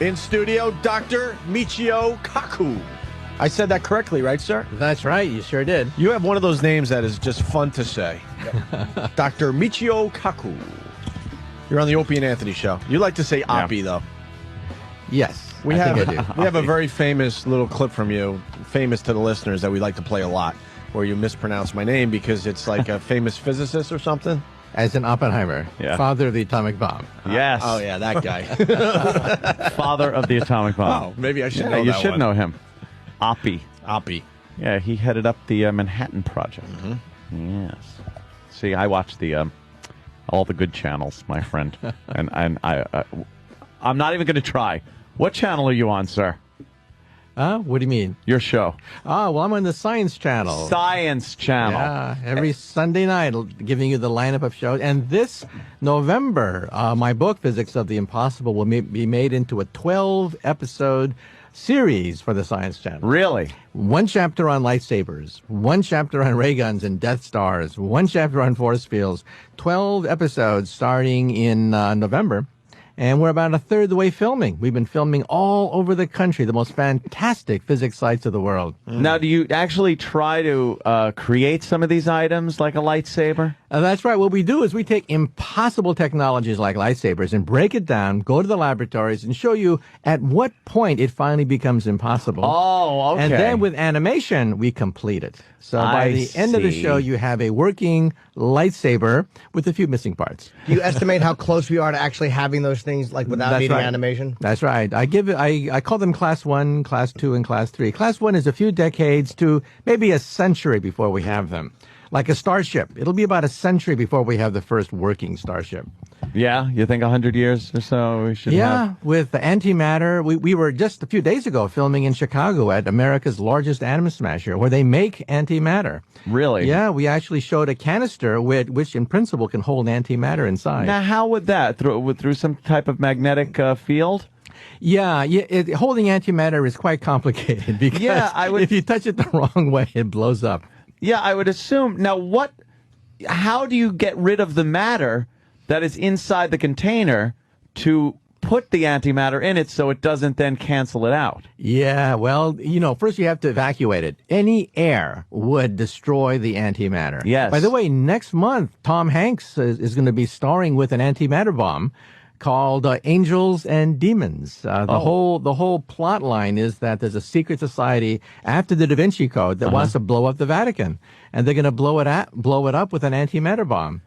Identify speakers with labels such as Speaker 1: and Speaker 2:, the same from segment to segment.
Speaker 1: In studio, Dr. Michio Kaku. I said that correctly, right, sir?
Speaker 2: That's right. You sure did.
Speaker 1: You have one of those names that is just fun to say. Dr. Michio Kaku. You're on the Opie and Anthony show. You like to say Opie, though.
Speaker 2: Yes,
Speaker 1: We
Speaker 2: I
Speaker 1: have
Speaker 2: think I do.
Speaker 1: we have a very famous little clip from you, famous to the listeners, that we like to play a lot, where you mispronounce my name because it's like a famous physicist or something.
Speaker 2: As in Oppenheimer, father of the atomic bomb.
Speaker 3: Yes.
Speaker 1: Oh, yeah, that guy.
Speaker 3: Father of the atomic bomb.
Speaker 1: Oh, maybe I should know
Speaker 3: You
Speaker 1: that
Speaker 3: should
Speaker 1: one.
Speaker 3: know him. Oppie.
Speaker 1: Oppie.
Speaker 3: Yeah, he headed up the Manhattan Project. Yes. See, I watch the all the good channels, my friend, and I'm not even going to try. What channel are you on, sir?
Speaker 2: What do you mean?
Speaker 3: Your show.
Speaker 2: Oh, well, I'm on the Science Channel.
Speaker 3: Science Channel.
Speaker 2: Yeah, every Sunday night, giving you the lineup of shows. And this November, my book, Physics of the Impossible, will be made into a 12-episode series for the Science Channel.
Speaker 3: Really?
Speaker 2: One chapter on lightsabers, one chapter on ray guns and Death Stars, one chapter on force fields, 12 episodes starting in November. And we're about a third of the way filming. We've been filming all over the country, the most fantastic physics sites of the world.
Speaker 3: Now, do you actually try to create some of these items like a lightsaber?
Speaker 2: That's right. What we do is we take impossible technologies like lightsabers and break it down, go to the laboratories, and show you at what point it finally becomes impossible.
Speaker 3: Oh, okay.
Speaker 2: And then with animation, we complete it. So by the end of the show, you have a working lightsaber with a few missing parts.
Speaker 4: Do you estimate how close we are to actually having those things, like without needing animation?
Speaker 2: That's right. I call them Class 1, Class 2, and Class 3. Class 1 is a few decades to maybe a century before we have them. Like a starship. It'll be about a century before we have the first working starship.
Speaker 3: Yeah? You think 100 years or so we should have?
Speaker 2: With the antimatter. We were just a few days ago filming in Chicago at America's largest atom smasher, where they make antimatter.
Speaker 3: Really?
Speaker 2: Yeah, we actually showed a canister which in principle can hold antimatter inside.
Speaker 3: Now, how would that? Through some type of magnetic field?
Speaker 2: Yeah, holding antimatter is quite complicated because if you touch it the wrong way, it blows up.
Speaker 3: Yeah, I would assume. Now, how do you get rid of the matter that is inside the container to put the antimatter in it so it doesn't then cancel it out?
Speaker 2: Yeah, well, first you have to evacuate it. Any air would destroy the antimatter.
Speaker 3: Yes.
Speaker 2: By the way, next month, Tom Hanks is going to be starring with an antimatter bomb called Angels and Demons. The whole plot line is that there's a secret society after the Da Vinci Code that wants to blow up the Vatican, and they're going to blow it up with an antimatter bomb.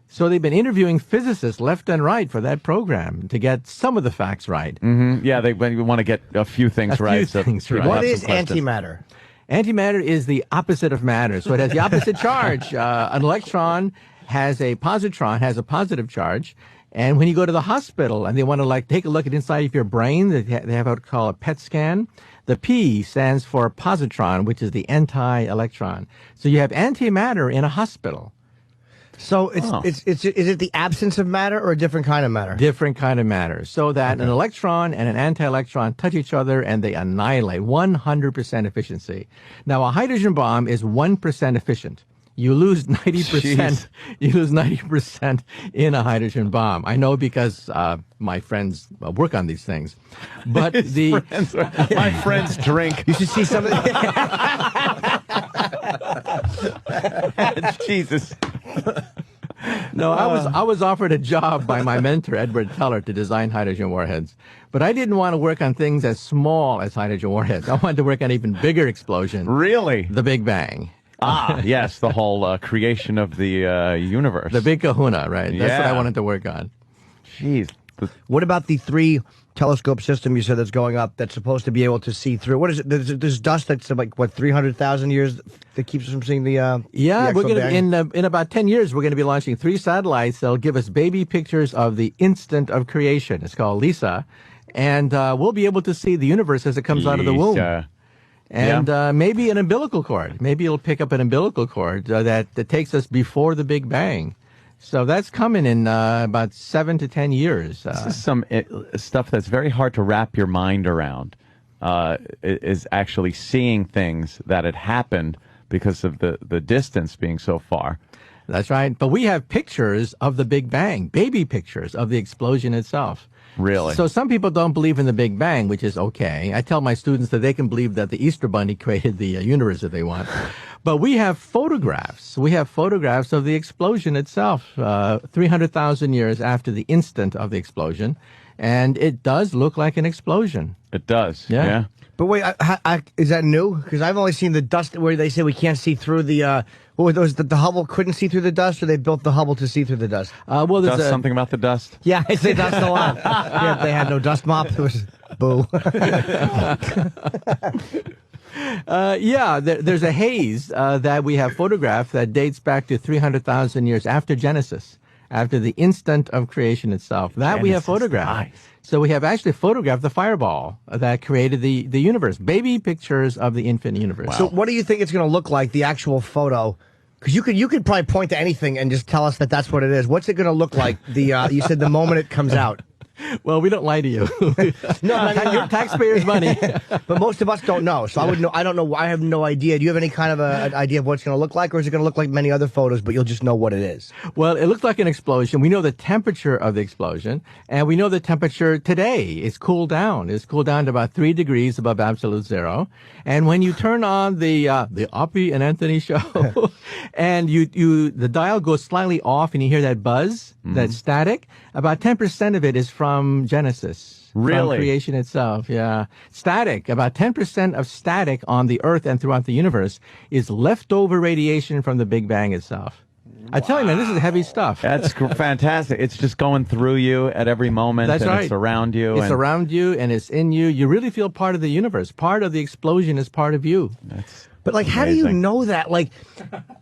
Speaker 2: So they've been interviewing physicists left and right for that program to get some of the facts right.
Speaker 3: Mm-hmm. Yeah, they want to get a few things right.
Speaker 4: What is antimatter?
Speaker 2: Antimatter is the opposite of matter, so it has the opposite charge. An electron has a positron, has a positive charge. And when you go to the hospital and they want to take a look at inside of your brain, they have what call a PET scan. The P stands for positron, which is the anti-electron. So you have antimatter in a hospital.
Speaker 4: So is it the absence of matter or a different kind of matter?
Speaker 2: Different kind of matter. So that an electron and an anti-electron touch each other and they annihilate 100% efficiency. Now, a hydrogen bomb is 1% efficient. You lose 90%.
Speaker 3: Jeez.
Speaker 2: You lose 90% in a hydrogen bomb. I know because my friends work on these things. But
Speaker 3: my friends drink.
Speaker 4: You should see some of
Speaker 3: Jesus.
Speaker 2: No, I was offered a job by my mentor, Edward Teller, to design hydrogen warheads. But I didn't want to work on things as small as hydrogen warheads. I wanted to work on even bigger explosion.
Speaker 3: Really?
Speaker 2: The Big Bang.
Speaker 3: Yes, the whole creation of the universe.
Speaker 2: The big kahuna, right? That's what I wanted to work on.
Speaker 3: Jeez.
Speaker 4: What about the 3 telescope system you said that's going up that's supposed to be able to see through? What is it? There's dust that's 300,000 years that keeps us from seeing the
Speaker 2: we're going to in about 10 years we're going to be launching 3 satellites that'll give us baby pictures of the instant of creation. It's called LISA, and we'll be able to see the universe as it comes out of the womb. And maybe an umbilical cord. Maybe it'll pick up an umbilical cord that takes us before the Big Bang. So that's coming in about 7 to 10 years.
Speaker 3: This is some stuff that's very hard to wrap your mind around, is actually seeing things that had happened because of the distance being so far.
Speaker 2: That's right. But we have pictures of the Big Bang, baby pictures of the explosion itself.
Speaker 3: Really?
Speaker 2: So some people don't believe in the Big Bang, which is okay. I tell my students that they can believe that the Easter Bunny created the universe if they want. But we have photographs. We have photographs of the explosion itself, 300,000 years after the instant of the explosion. And it does look like an explosion.
Speaker 3: It does.
Speaker 2: Yeah.
Speaker 3: Yeah.
Speaker 4: But wait, is that new? Because I've only seen the dust where they say we can't see through the. What were those? The Hubble couldn't see through the dust, or they built the Hubble to see through the dust?
Speaker 2: Well, there's
Speaker 3: Does something about the dust?
Speaker 4: Yeah, I say dust a lot. Yeah, if they had no dust mop, it was boo.
Speaker 2: There's a haze that we have photographed that dates back to 300,000 years after Genesis, after the instant of creation itself. That we have
Speaker 3: Genesis,
Speaker 2: photographed.
Speaker 3: nice.
Speaker 2: So we have actually photographed the fireball that created the universe. Baby pictures of the infinite universe.
Speaker 3: Wow.
Speaker 4: So, what do you think it's going to look like? The actual photo? Because you could probably point to anything and just tell us that that's what it is. What's it going to look like? You said the moment it comes out.
Speaker 2: Well, we don't lie to you.
Speaker 4: No, I mean,
Speaker 2: your taxpayers' money.
Speaker 4: but most of us don't know. So I would know. I don't know. I have no idea. Do you have any kind of an idea of what it's going to look like, or is it going to look like many other photos, but you'll just know what it is?
Speaker 2: Well, it looks like an explosion. We know the temperature of the explosion, and we know the temperature today is cooled down. It's cooled down to about 3 degrees above absolute zero. And when you turn on the Opie and Anthony show, and the dial goes slightly off, and you hear that buzz, that static, about 10% of it is from Genesis.
Speaker 3: Really?
Speaker 2: From creation itself, yeah. Static, about 10% of static on the Earth and throughout the universe is leftover radiation from the Big Bang itself. I tell you, man, this is heavy stuff.
Speaker 3: That's fantastic. It's just going through you at every moment.
Speaker 2: That's
Speaker 3: and
Speaker 2: right.
Speaker 3: It's around you.
Speaker 2: It's around you, and it's in you. You really feel part of the universe. Part of the explosion is part of you.
Speaker 4: But like, how do you know that? Like,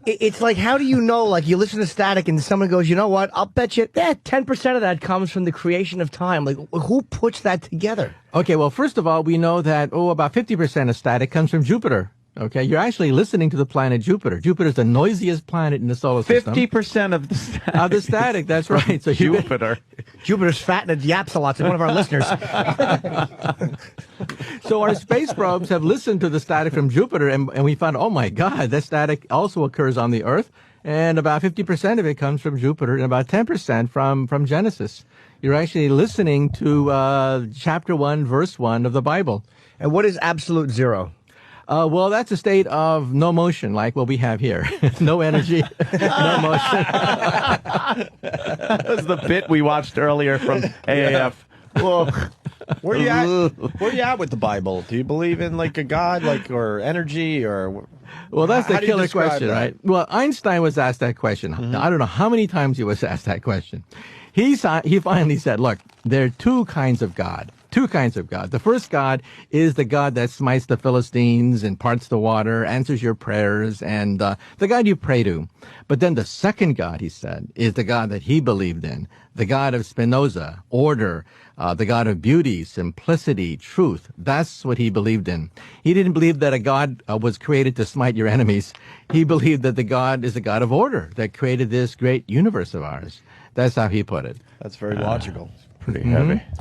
Speaker 4: it's like, how do you know? Like, you listen to static and someone goes, you know what? I'll bet you 10% of that comes from the creation of time. Like, who puts that together?
Speaker 2: Okay, well, first of all, we know that, about 50% of static comes from Jupiter. Okay, you're actually listening to the planet Jupiter. Jupiter's the noisiest planet in the solar system.
Speaker 3: 50% of the static.
Speaker 2: Of the static, that's right. So
Speaker 3: Jupiter.
Speaker 4: Jupiter's fat and it yaps a lot. It's like one of our listeners.
Speaker 2: So our space probes have listened to the static from Jupiter, and we found, oh my God, that static also occurs on the Earth, and about 50% of it comes from Jupiter, and about 10% from Genesis. You're actually listening to chapter 1, verse 1 of the Bible.
Speaker 4: And what is absolute zero?
Speaker 2: Well, that's a state of no motion, like what we have here. No energy, no motion.
Speaker 3: That was the bit we watched earlier from AAF.
Speaker 1: Well, where you at? Where you at with the Bible? Do you believe in like a God, or energy, or?
Speaker 2: Well, that's the
Speaker 1: How do you
Speaker 2: killer
Speaker 1: describe
Speaker 2: question,
Speaker 1: that?
Speaker 2: right? Well, Einstein was asked that question. I don't know how many times he was asked that question. He finally said, look, there are two kinds of God. Two kinds of God. The first God is the God that smites the Philistines and parts the water, answers your prayers, and the God you pray to. But then the second God, he said, is the God that he believed in, the God of Spinoza, order, the God of beauty, simplicity, truth. That's what he believed in. He didn't believe that a God was created to smite your enemies. He believed that the God is a God of order that created this great universe of ours. That's how he put it.
Speaker 1: That's very logical.
Speaker 3: Pretty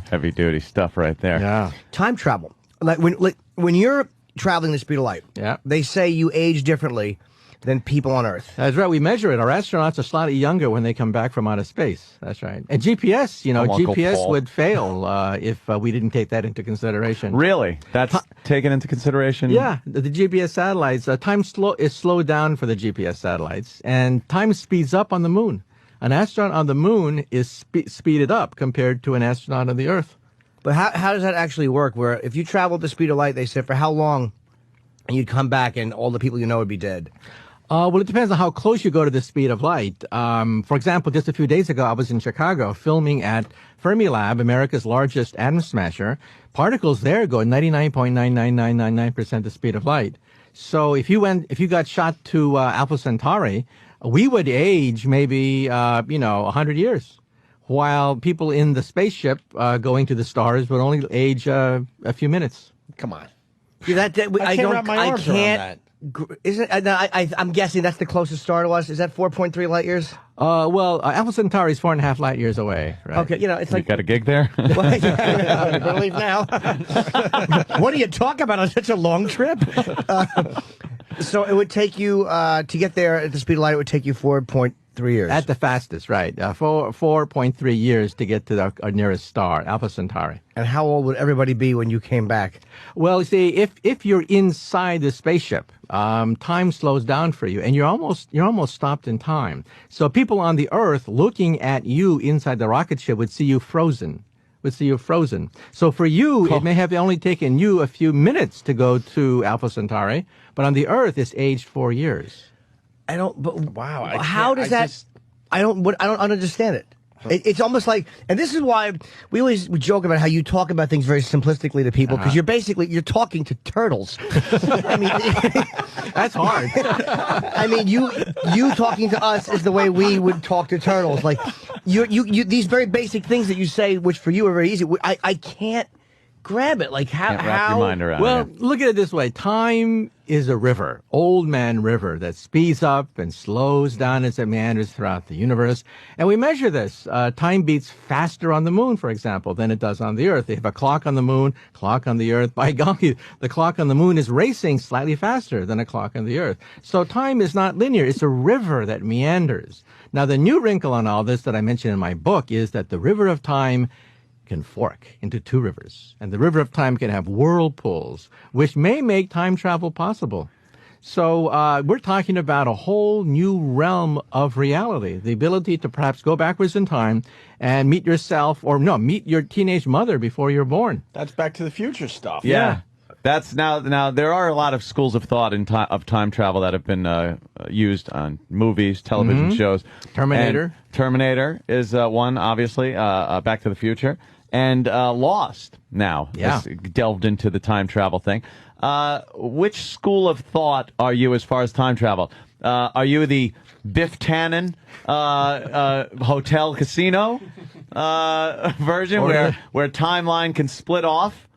Speaker 3: heavy duty stuff right there.
Speaker 2: Yeah.
Speaker 4: Time travel. Like when you're traveling the speed of light,
Speaker 2: Yeah.
Speaker 4: they say you age differently than people on Earth.
Speaker 2: That's right. We measure it. Our astronauts are slightly younger when they come back from outer space. That's right. And GPS,
Speaker 3: Uncle
Speaker 2: GPS
Speaker 3: Paul.
Speaker 2: would fail if we didn't take that into consideration.
Speaker 3: Really? That's taken into consideration?
Speaker 2: Yeah, the GPS satellites, time is slowed down for the GPS satellites, and time speeds up on the moon. An astronaut on the moon is speeded up compared to an astronaut on the Earth.
Speaker 4: But how does that actually work? Where if you traveled the speed of light, they said for how long, and you'd come back and all the people you know would be dead.
Speaker 2: Well, it depends on how close you go to the speed of light. For example, just a few days ago, I was in Chicago filming at Fermilab, America's largest atom smasher. Particles there go 99.99999% the speed of light. So if you got shot to Alpha Centauri, we would age maybe 100 years, while people in the spaceship going to the stars would only age a few minutes.
Speaker 1: Come on.
Speaker 4: Yeah,
Speaker 1: I can't wrap my arms around that.
Speaker 4: Isn't I'm guessing that's the closest star to us. Is that 4.3 light years?
Speaker 2: Well, Alpha Centauri is 4.5 light years away. Right?
Speaker 4: Okay, it's
Speaker 3: You
Speaker 4: like
Speaker 3: got a gig there?
Speaker 4: well, yeah, better leave now. What do you talk about on such a long trip? So it would take you to get there at the speed of light. It would take you 3 years.
Speaker 2: At the fastest, right. 4.3 years to get to our nearest star, Alpha Centauri.
Speaker 4: And how old would everybody be when you came back?
Speaker 2: Well, you see, if you're inside the spaceship, time slows down for you, and you're almost stopped in time. So people on the Earth looking at you inside the rocket ship would see you frozen. So for you, it may have only taken you a few minutes to go to Alpha Centauri, but on the Earth, it's aged 4 years.
Speaker 4: I don't. But
Speaker 1: Wow.
Speaker 4: how does that? I don't understand it. It's almost like, and this is why we joke about how you talk about things very simplistically to people, because you're talking to turtles. I mean,
Speaker 2: That's hard.
Speaker 4: I mean, you talking to us is the way we would talk to turtles. Like you these very basic things that you say, which for you are very easy. I can't grab it. Like
Speaker 3: Can't wrap your mind around
Speaker 2: Well,
Speaker 3: it.
Speaker 2: look at it this way. Time is a river, old man river, that speeds up and slows down as it meanders throughout the universe. And we measure this. Time beats faster on the moon, for example, than it does on the Earth. They have a clock on the moon, clock on the Earth. By golly, the clock on the moon is racing slightly faster than a clock on the Earth. So time is not linear. It's a river that meanders. Now, the new wrinkle on all this that I mentioned in my book is that the river of time can fork into two rivers. And the river of time can have whirlpools, which may make time travel possible. So we're talking about a whole new realm of reality, the ability to perhaps go backwards in time and meet yourself, or no, meet your teenage mother before you're born.
Speaker 1: That's Back to the Future stuff.
Speaker 3: Yeah. That's now there are a lot of schools of thought of time travel that have been used on movies, television shows.
Speaker 2: Terminator.
Speaker 3: And Terminator is one, obviously. Back to the Future. And Lost now has delved into the time travel thing. Which school of thought are you as far as time travel? Are you the Biff Tannen hotel casino version where timeline can split off?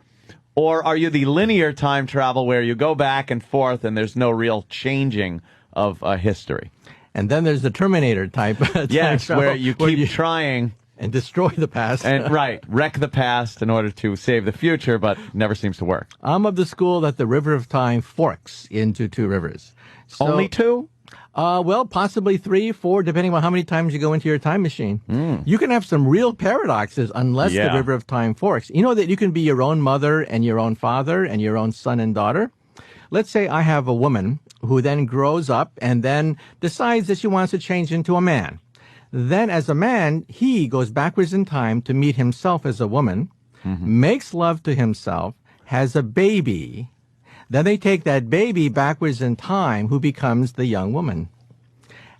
Speaker 3: Or are you the linear time travel where you go back and forth and there's no real changing of history?
Speaker 2: And then there's the Terminator type.
Speaker 3: Yes,
Speaker 2: time
Speaker 3: where
Speaker 2: travel,
Speaker 3: you keep trying
Speaker 2: and destroy the past.
Speaker 3: and wreck the past in order to save the future, but never seems to work.
Speaker 2: I'm of the school that the river of time forks into two rivers. So,
Speaker 3: Only two?
Speaker 2: Well, possibly 3, 4, depending on how many times you go into your time machine. You can have some real paradoxes unless the river of time forks. You know that you can be your own mother and your own father and your own son and daughter. Let's say I have a woman who then grows up and then decides that she wants to change into a man. Then as a man, he goes backwards in time to meet himself as a woman, makes love to himself, has a baby. Then they take that baby backwards in time, who becomes the young woman.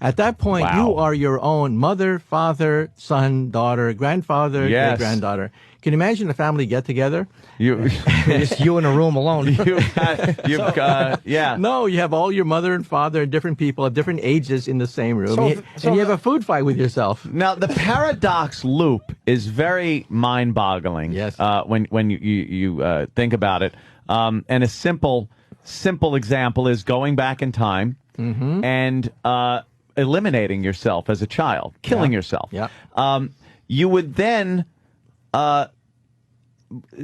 Speaker 2: At that point, you are your own mother, father, son, daughter, grandfather, great-granddaughter. Can you imagine a family get-together?
Speaker 4: Just you in a room alone.
Speaker 2: No, you have all your mother and father and different people of different ages in the same room. And you have a food fight with yourself.
Speaker 3: Now, the paradox loop is very mind-boggling.
Speaker 2: Yes.
Speaker 3: When you think about it. And a simple example is going back in time and eliminating yourself as a child, killing yourself.
Speaker 2: Yeah.
Speaker 3: You would then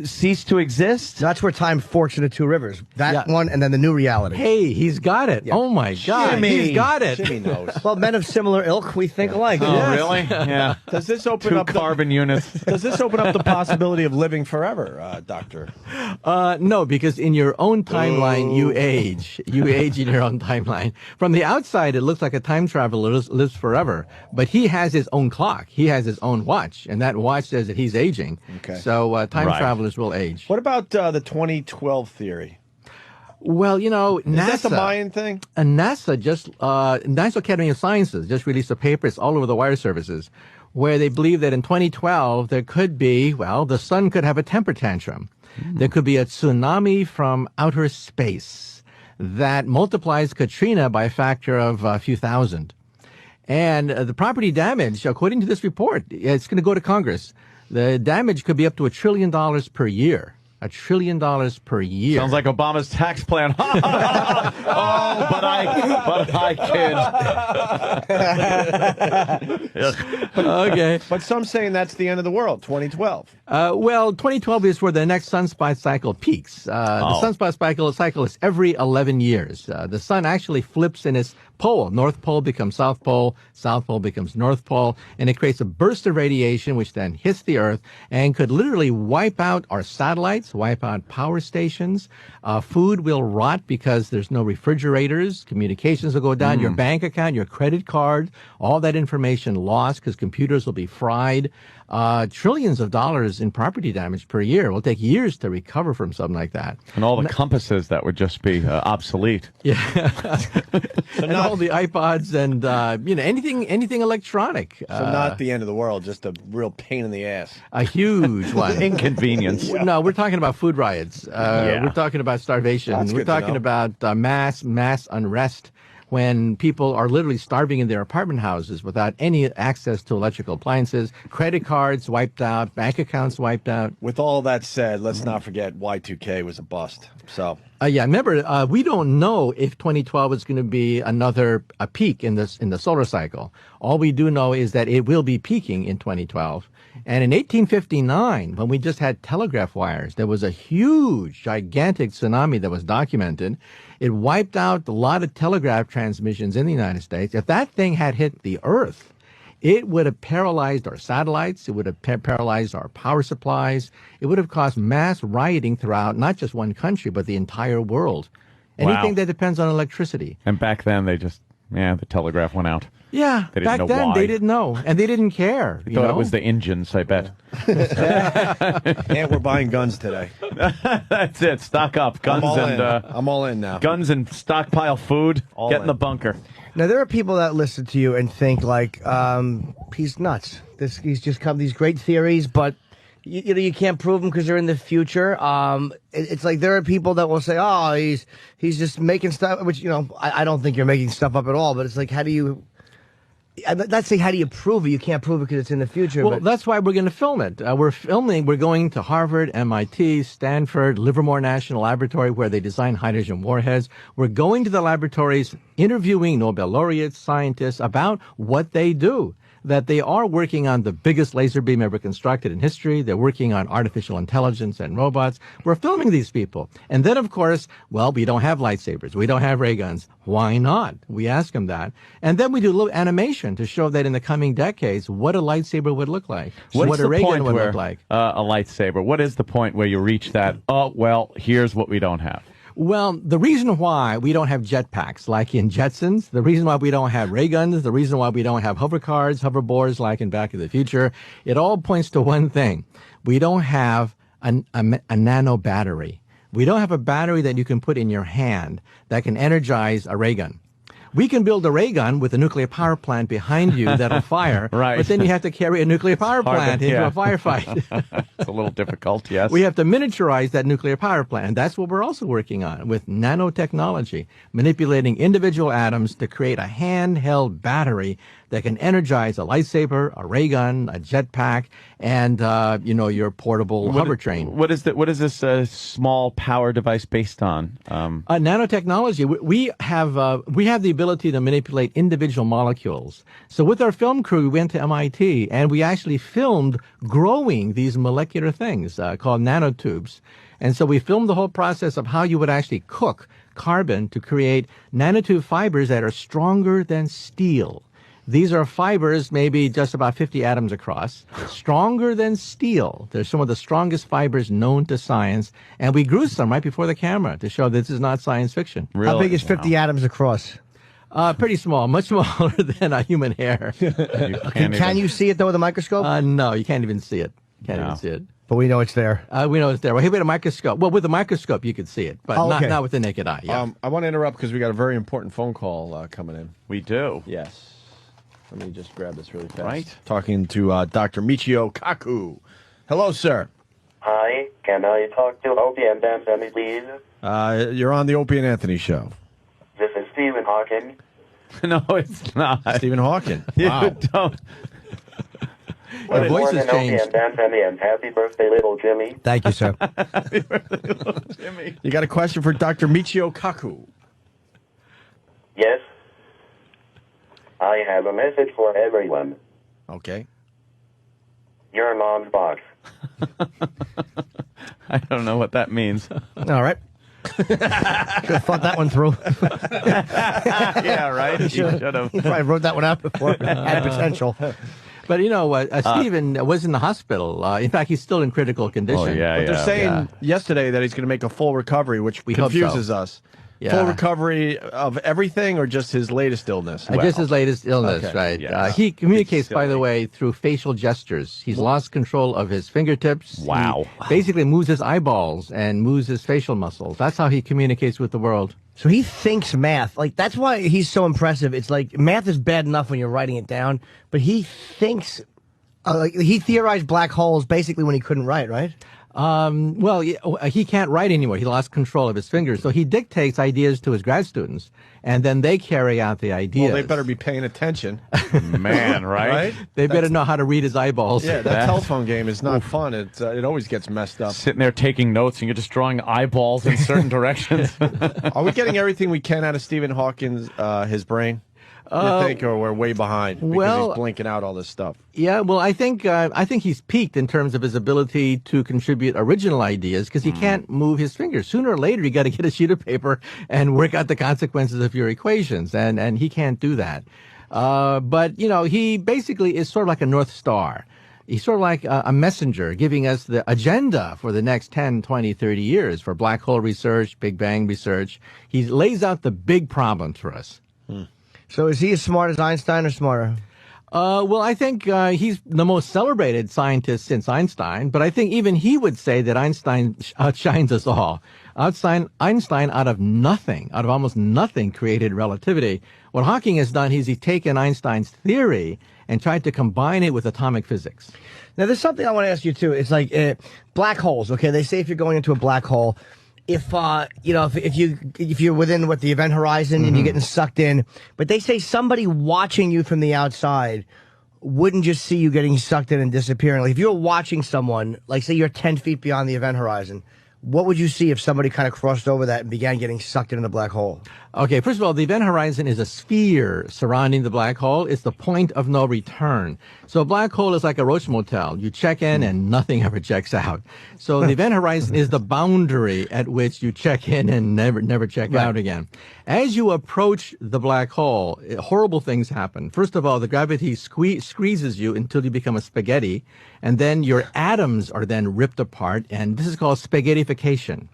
Speaker 3: cease to exist.
Speaker 4: That's where time forks into two rivers. That one, and then the new reality.
Speaker 2: Hey, he's got it. Oh, my God.
Speaker 1: Jimmy.
Speaker 2: He's got it.
Speaker 1: Jimmy knows.
Speaker 4: Well, men of similar ilk, we think alike.
Speaker 3: Oh, really? Yeah.
Speaker 1: Does this open
Speaker 3: Two
Speaker 1: up
Speaker 3: carbon units.
Speaker 1: Does this open up the possibility of living forever, Doctor?
Speaker 2: No, because in your own timeline, you age. You age in your own timeline. From the outside, it looks like a time traveler lives forever. But he has his own clock. He has his own watch. And that watch says that he's aging.
Speaker 1: Okay.
Speaker 2: So time travelers will age.
Speaker 1: What about the 2012 theory?
Speaker 2: Well, you know,
Speaker 1: Is
Speaker 2: NASA,
Speaker 1: that the Mayan thing?
Speaker 2: NASA National Academy of Sciences just released a paper, it's all over the wire services, where they believe that in 2012 there could be, the sun could have a temper tantrum. There could be a tsunami from outer space that multiplies Katrina by a factor of a few thousand. And the property damage, according to this report, it's going to go to Congress. The damage could be up to $1 trillion per year. $1 trillion per year.
Speaker 3: Sounds like Obama's tax plan. Oh, but I kid.
Speaker 2: Okay.
Speaker 1: But some saying that's the end of the world, 2012.
Speaker 2: Well, 2012 is where the next sunspot cycle peaks. The sunspot cycle is every 11 years. The sun actually flips in its pole. North Pole becomes South Pole. South Pole becomes North Pole. And it creates a burst of radiation which then hits the Earth and could literally wipe out our satellites, wipe out power stations. Food will rot because there's no refrigerators. Communications will go down. Your bank account, your credit card, all that information lost because computers will be fried. Trillions of dollars in property damage per year. It will take years to recover from something like that.
Speaker 3: And all the compasses that would just be obsolete.
Speaker 2: Yeah. And all the iPods and, anything electronic.
Speaker 1: So not the end of the world, just a real pain in the ass.
Speaker 2: A huge one.
Speaker 3: Inconvenience.
Speaker 2: No, we're talking about food riots. We're talking about starvation.
Speaker 1: That's
Speaker 2: We're
Speaker 1: good to
Speaker 2: talking
Speaker 1: know.
Speaker 2: about mass unrest when people are literally starving in their apartment houses without any access to electrical appliances, credit cards wiped out, bank accounts wiped out.
Speaker 1: With all that said, let's not forget Y2K was a bust. So
Speaker 2: Remember, we don't know if 2012 is going to be another peak in the solar cycle. All we do know is that it will be peaking in 2012. And in 1859, when we just had telegraph wires, there was a huge, gigantic tsunami that was documented. It wiped out a lot of telegraph transmissions in the United States. If that thing had hit the Earth, it would have paralyzed our satellites. It would have paralyzed our power supplies. It would have caused mass rioting throughout not just one country, but the entire world. Anything that depends on electricity.
Speaker 3: And back then, the telegraph went out.
Speaker 2: Yeah,
Speaker 3: They didn't
Speaker 2: back
Speaker 3: know
Speaker 2: then
Speaker 3: why.
Speaker 2: they didn't know, and they didn't care.
Speaker 3: Thought it was the engines, I bet.
Speaker 1: and we're buying guns today.
Speaker 3: That's it. Stock up. Guns
Speaker 1: I'm all in now.
Speaker 3: guns and stockpile food. Get in the bunker.
Speaker 4: Now there are people that listen to you and think like, he's nuts. He's just come these great theories, but you can't prove them because they're in the future. It's like there are people that will say, oh, he's just making stuff, which I don't think you're making stuff up at all. But it's like, how do you? I'm not saying how do you prove it? You can't prove it because it's in the future.
Speaker 2: Well,
Speaker 4: but
Speaker 2: that's why we're going to film it. We're going to Harvard, MIT, Stanford, Livermore National Laboratory, where they design hydrogen warheads. We're going to the laboratories, interviewing Nobel laureates, scientists about what they do. That they are working on the biggest laser beam ever constructed in history. They're working on artificial intelligence and robots. We're filming these people. And then, of course, we don't have lightsabers. We don't have ray guns. Why not? We ask them that. And then we do a little animation to show that in the coming decades, what a lightsaber would look like. What a ray gun would look like.
Speaker 3: A lightsaber. What is the point where you reach that? Oh, well, here's what we don't have.
Speaker 2: Well, the reason why we don't have jetpacks like in Jetsons, the reason why we don't have ray guns, the reason why we don't have hoverboards like in Back to the Future, it all points to one thing. We don't have a nano battery. We don't have a battery that you can put in your hand that can energize a ray gun. We can build a ray gun with a nuclear power plant behind you that'll fire,
Speaker 3: Right.
Speaker 2: But then you have to carry a nuclear power plant into a firefight.
Speaker 3: It's a little difficult, yes.
Speaker 2: We have to miniaturize that nuclear power plant. And that's what we're also working on with nanotechnology, manipulating individual atoms to create a handheld battery that can energize a lightsaber, a ray gun, a jetpack, and your portable hover train.
Speaker 3: What is this small power device based on?
Speaker 2: Nanotechnology. We have the ability to manipulate individual molecules. So with our film crew, we went to MIT and we actually filmed growing these molecular things called nanotubes. And so we filmed the whole process of how you would actually cook carbon to create nanotube fibers that are stronger than steel. These are fibers, maybe just about 50 atoms across, stronger than steel. They're some of the strongest fibers known to science. And we grew some right before the camera to show this is not science fiction.
Speaker 3: Really?
Speaker 4: how big is 50 atoms across?
Speaker 2: Pretty small, much smaller than a human hair.
Speaker 4: Can you see it though with a microscope?
Speaker 2: No, you can't even see it. Even see it.
Speaker 4: But we know it's there.
Speaker 2: We know it's there. Well, here with a microscope. Well, with a microscope, you could see it, but
Speaker 4: okay.
Speaker 2: not with the naked eye. Yeah.
Speaker 1: I want to interrupt because we got a very important phone call coming in.
Speaker 3: We do.
Speaker 1: Yes. Let me just grab this really fast.
Speaker 3: Right.
Speaker 1: Talking to Dr. Michio Kaku. Hello, sir.
Speaker 5: Hi, can I talk to Opie and Anthony, please?
Speaker 1: You're on the Opie and Anthony show.
Speaker 5: This is Stephen Hawking.
Speaker 3: No, it's not.
Speaker 1: Stephen Hawking.
Speaker 3: You
Speaker 1: Wow.
Speaker 3: don't.
Speaker 2: Your voice has
Speaker 5: Opie
Speaker 2: changed.
Speaker 5: and Anthony, and happy birthday, little Jimmy.
Speaker 4: Thank you, sir.
Speaker 3: Jimmy.
Speaker 1: You got a question for Dr. Michio Kaku?
Speaker 5: Yes? I have a message for everyone.
Speaker 1: Okay.
Speaker 5: Your mom's box.
Speaker 3: I don't know what that means.
Speaker 4: All right. Should have thought that one through.
Speaker 3: Yeah, right. You should have.
Speaker 4: He probably wrote that one out before. Had potential.
Speaker 2: But you know what? Stephen was in the hospital. In fact, he's still in critical condition.
Speaker 3: Oh, yeah,
Speaker 1: But they're saying
Speaker 2: Yeah.
Speaker 1: yesterday that he's going to make a full recovery, which
Speaker 2: We hope so.
Speaker 1: confuses us.
Speaker 2: Yeah.
Speaker 1: Full recovery of everything or just his latest illness?
Speaker 2: Just his latest illness,
Speaker 1: Okay.
Speaker 2: right?
Speaker 3: Yes.
Speaker 2: He communicates,
Speaker 3: It's
Speaker 2: by the
Speaker 3: silly.
Speaker 2: way, through facial gestures. He's lost control of his fingertips.
Speaker 3: Wow.
Speaker 2: He basically moves his eyeballs and moves his facial muscles. That's how he communicates with the world.
Speaker 4: So he thinks math. Like, that's why he's so impressive. It's like math is bad enough when you're writing it down, but he thinks. Like, he theorized black holes basically when he couldn't write, right?
Speaker 2: Well, he can't write anymore. He lost control of his fingers. So he dictates ideas to his grad students, and then they carry out the ideas.
Speaker 1: Well, they better be paying attention,
Speaker 3: Man, right?
Speaker 1: right?
Speaker 2: They better know how to read his eyeballs.
Speaker 1: Yeah, that telephone game is not fun. It always gets messed up.
Speaker 3: Sitting there taking notes, and you're just drawing eyeballs in certain directions.
Speaker 1: Are we getting everything we can out of Stephen Hawking's his brain? You think, or we're way behind because
Speaker 2: well-
Speaker 1: he's blinking out all this stuff?
Speaker 2: Yeah, well, I think he's peaked in terms of his ability to contribute original ideas because he can't move his fingers. Sooner or later, you got to get a sheet of paper and work out the consequences of your equations, and he can't do that. But you know, he basically is sort of like a North Star. He's sort of like a messenger giving us the agenda for the next 10, 20, 30 years for black hole research, Big Bang research. He lays out the big problems for us.
Speaker 4: So is he as smart as Einstein or smarter?
Speaker 2: Well, I think he's the most celebrated scientist since Einstein, but I think even he would say that Einstein outshines us all. Einstein, out of nothing, out of almost nothing, created relativity. What Hawking has done is he's taken Einstein's theory and tried to combine it with atomic physics.
Speaker 4: Now, there's something I want to ask you, too. It's like black holes, okay? They say if you're going into a black hole, if you're within the event horizon and you're getting sucked in, but they say somebody watching you from the outside wouldn't just see you getting sucked in and disappearing. Like if you're watching someone, like say you're 10 feet beyond the event horizon, what would you see if somebody kind of crossed over that and began getting sucked into the black hole?
Speaker 2: Okay, first of all, the event horizon is a sphere surrounding the black hole. It's the point of no return. So a black hole is like a Roach Motel. You check in and nothing ever checks out. So the event horizon is the boundary at which you check in and never check out again. As you approach the black hole, horrible things happen. First of all, the gravity squeezes you until you become a spaghetti, and then your atoms are then ripped apart, and this is called spaghettification.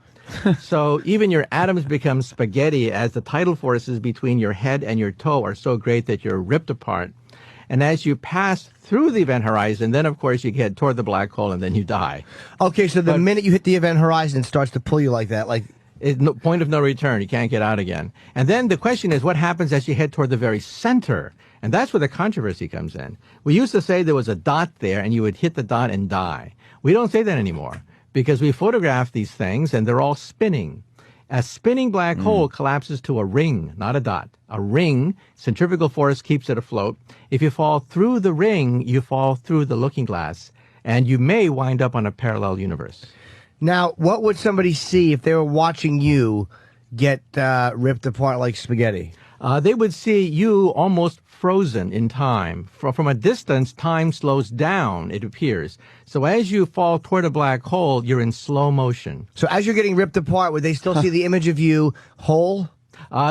Speaker 2: So even your atoms become spaghetti as the tidal forces between your head and your toe are so great that you're ripped apart. And as you pass through the event horizon, then of course you get toward the black hole and then you die.
Speaker 4: Okay, so the minute you hit the event horizon, it starts to pull you like that, like
Speaker 2: It's point of no return. You can't get out again. And then the question is what happens as you head toward the very center? And that's where the controversy comes in. We used to say there was a dot there and you would hit the dot and die. We don't say that anymore because we photograph these things and they're all spinning. A spinning black hole collapses to a ring, not a dot. A ring, centrifugal force keeps it afloat. If you fall through the ring, you fall through the looking glass, and you may wind up on a parallel universe.
Speaker 4: Now, what would somebody see if they were watching you get ripped apart like spaghetti?
Speaker 2: They would see you almost frozen in time. From a distance, time slows down, it appears. So as you fall toward a black hole, you're in slow motion.
Speaker 4: So as you're getting ripped apart, would they still see the image of you whole?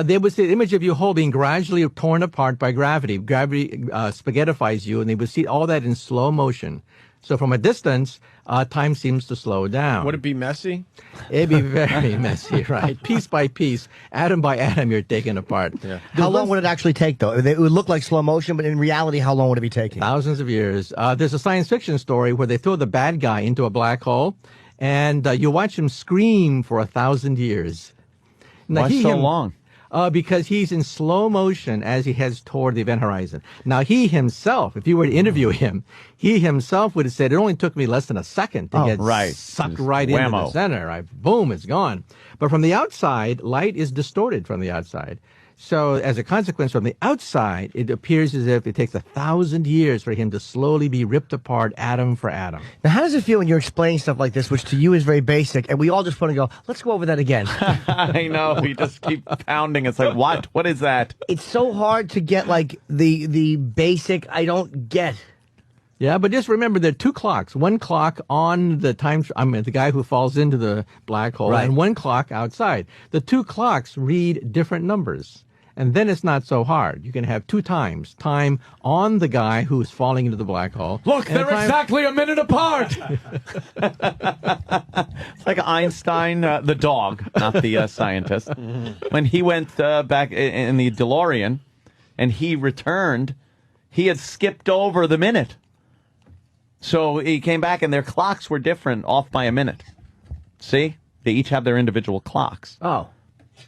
Speaker 2: They would see the image of you whole being gradually torn apart by gravity. Gravity spaghettifies you, and they would see all that in slow motion. So from a distance, time seems to slow down.
Speaker 1: Would it be messy?
Speaker 2: It'd be very messy, right? Piece by piece, atom by atom, you're taken apart.
Speaker 1: Yeah.
Speaker 4: How long would it actually take, though? It would look like slow motion, but in reality, how long would it be taking?
Speaker 2: Thousands of years. There's a science fiction story where they throw the bad guy into a black hole, and you watch him scream for 1,000 years. Now,
Speaker 3: Why so long?
Speaker 2: Because he's in slow motion as he heads toward the event horizon. Now, he himself, if you were to interview him, he himself would have said, it only took me less than a second to get
Speaker 3: right.
Speaker 2: sucked
Speaker 3: Just
Speaker 2: right into the
Speaker 3: whammo.
Speaker 2: center. Right? Boom, it's gone. But from the outside, light is distorted from the outside. So as a consequence, from the outside, it appears as if it takes 1,000 years for him to slowly be ripped apart atom for atom.
Speaker 4: Now, how does it feel when you're explaining stuff like this, which to you is very basic, and we all just want to go, let's go over that again?
Speaker 3: I know. We just keep pounding. It's like, what? What is that?
Speaker 4: It's so hard to get, like, the basic I don't get.
Speaker 2: Yeah, but just remember there are two clocks. One clock on the the guy who falls into the black hole,
Speaker 4: Right.
Speaker 2: and one clock outside. The two clocks read different numbers. And then it's not so hard. You can have two times. Time on the guy who's falling into the black hole.
Speaker 3: Look,
Speaker 2: and
Speaker 3: they're
Speaker 2: time-
Speaker 3: exactly a minute apart. It's like Einstein, the dog, not the scientist. When he went back in the DeLorean and he returned, he had skipped over the minute. So he came back and their clocks were different, off by a minute. See? They each have their individual clocks.
Speaker 4: Oh.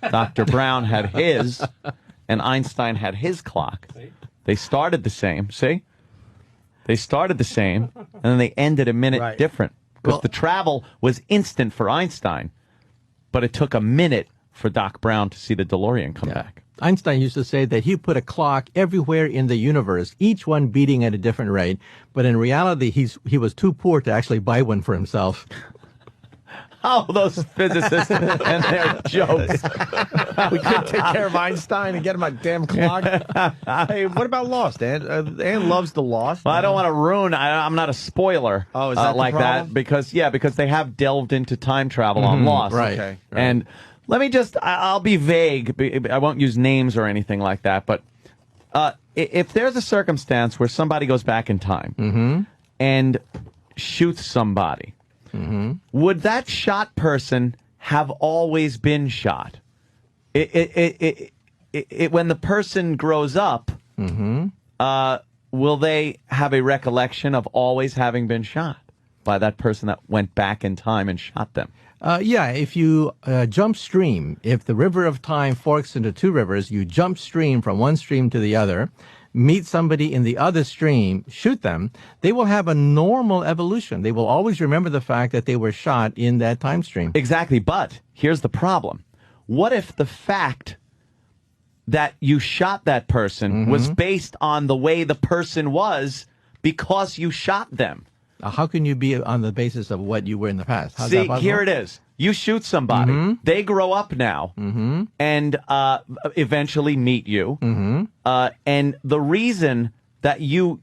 Speaker 3: Dr. Brown had his, and Einstein had his clock. They started the same, see? They started the same, and then they ended a minute
Speaker 4: Right.
Speaker 3: different. Because
Speaker 2: Well-
Speaker 3: the travel was instant for Einstein, but it took a minute for Doc Brown to see the DeLorean come back.
Speaker 2: Einstein used to say that he put a clock everywhere in the universe, each one beating at a different rate. But in reality, he was too poor to actually buy one for himself.
Speaker 3: Oh, those physicists and their jokes.
Speaker 1: We couldn't take care of Einstein and get him a damn clock. Hey, what about Lost? Ann loves the Lost.
Speaker 3: Well, I don't want to ruin. I'm not a spoiler.
Speaker 1: Oh, is that the
Speaker 3: like
Speaker 1: problem?
Speaker 3: that? Because they have delved into time travel on Lost.
Speaker 2: right.
Speaker 1: Okay, right.
Speaker 3: And let me I'll be vague. I won't use names or anything like that. But if there's a circumstance where somebody goes back in time and shoots somebody, would that shot person have always been shot? When the person grows up, will they have a recollection of always having been shot by that person that went back in time and shot them?
Speaker 2: Yeah, if you jump stream, if the river of time forks into two rivers, you jump stream from one stream to the other, meet somebody in the other stream, shoot them, they will have a normal evolution. They will always remember the fact that they were shot in that time stream.
Speaker 3: Exactly, but here's the problem. What if the fact that you shot that person was based on the way the person was because you shot them?
Speaker 2: How can you be on the basis of what you were in the past? How's
Speaker 3: See,
Speaker 2: that possible?
Speaker 3: here it is. You shoot somebody. They grow up now and eventually meet you. And the reason that you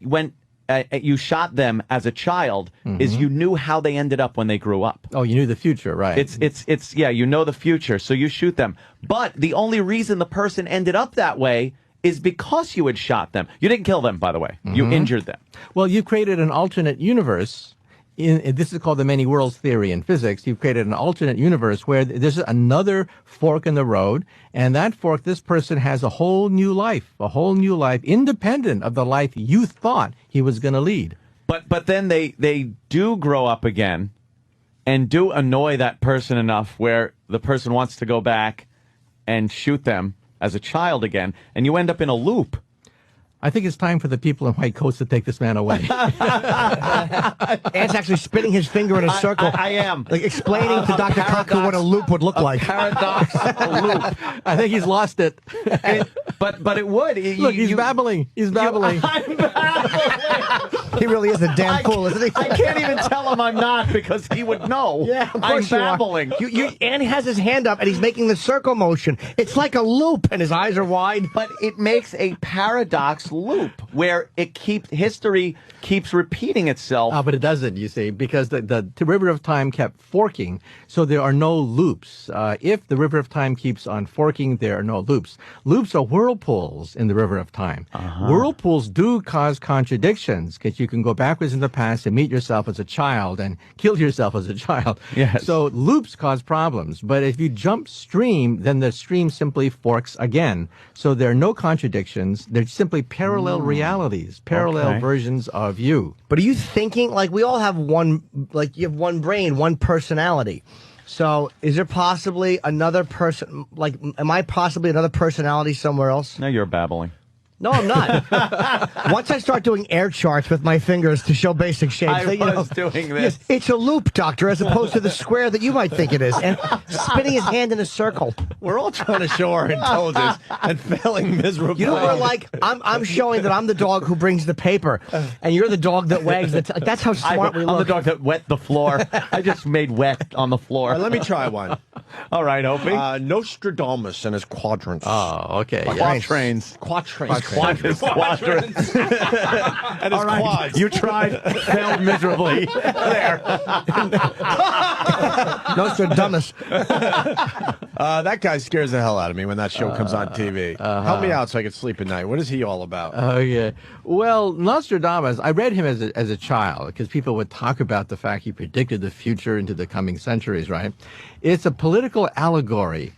Speaker 3: you shot them as a child is you knew how they ended up when they grew up.
Speaker 2: Oh, you knew the future, right?
Speaker 3: It's you know the future, so you shoot them. But the only reason the person ended up that way is because you had shot them. You didn't kill them, by the way. You injured them.
Speaker 2: Well, you created an alternate universe. This is called the many worlds theory in physics. You've created an alternate universe where there's another fork in the road, and that fork, this person has a whole new life, independent of the life you thought he was going to lead.
Speaker 3: But then they do grow up again and do annoy that person enough where the person wants to go back and shoot them as a child again, and you end up in a loop.
Speaker 2: I think it's time for the people in white coats to take this man away.
Speaker 4: Ant's actually spinning his finger in a circle.
Speaker 3: I am.
Speaker 4: Like explaining to Dr. Kaku what a loop would look like.
Speaker 3: Paradox loop.
Speaker 2: I think he's lost it.
Speaker 3: But it would.
Speaker 2: Look, he's babbling. He's babbling.
Speaker 3: I'm babbling.
Speaker 4: He really is a damn fool, isn't he?
Speaker 3: I can't even tell him I'm not because he would know.
Speaker 4: Yeah, of
Speaker 3: I'm
Speaker 4: course you are.
Speaker 3: babbling.
Speaker 4: And he has his hand up and he's making the circle motion. It's like a loop and his eyes are wide.
Speaker 3: But it makes a paradox loop where history keeps repeating itself.
Speaker 2: But it doesn't, you see, because the river of time kept forking, so there are no loops. If the river of time keeps on forking, there are no loops. Loops are whirlpools in the river of time. Whirlpools do cause contradictions, because you can go backwards in the past and meet yourself as a child and kill yourself as a child.
Speaker 3: Yes.
Speaker 2: So loops cause problems. But if you jump stream, then the stream simply forks again. So there are no contradictions. They're simply parallel realities, parallel versions of you.
Speaker 4: But are you thinking, like, we all have one, like, you have one brain, one personality. So is there possibly another person, like, am I possibly another personality somewhere else?
Speaker 3: Now you're babbling.
Speaker 4: No, I'm not. Once I start doing air charts with my fingers to show basic shapes,
Speaker 3: I was doing this.
Speaker 4: Yes, it's a loop, doctor, as opposed to the square that you might think it is. And spinning his hand in a circle.
Speaker 1: We're all trying to show our intelligence and failing miserably.
Speaker 4: You know, we're like, I'm showing that I'm the dog who brings the paper, and you're the dog that wags the that's how smart we
Speaker 3: I'm
Speaker 4: look.
Speaker 3: the dog that wet the floor. I just made wet on the floor.
Speaker 1: All right, let me try one.
Speaker 3: All right, Opie.
Speaker 1: Nostradamus and his quadrants.
Speaker 2: Oh, okay.
Speaker 3: Quatrains.
Speaker 1: Quatrains. Quadrants. And his quads.
Speaker 3: You tried, failed miserably. There.
Speaker 4: Nostradamus.
Speaker 1: That guy scares the hell out of me when that show comes on TV. Help me out so I can sleep at night. What is he all about?
Speaker 2: Oh, yeah. Well, Nostradamus, I read him as a child because people would talk about the fact he predicted the future into the coming centuries, right? It's a political allegory.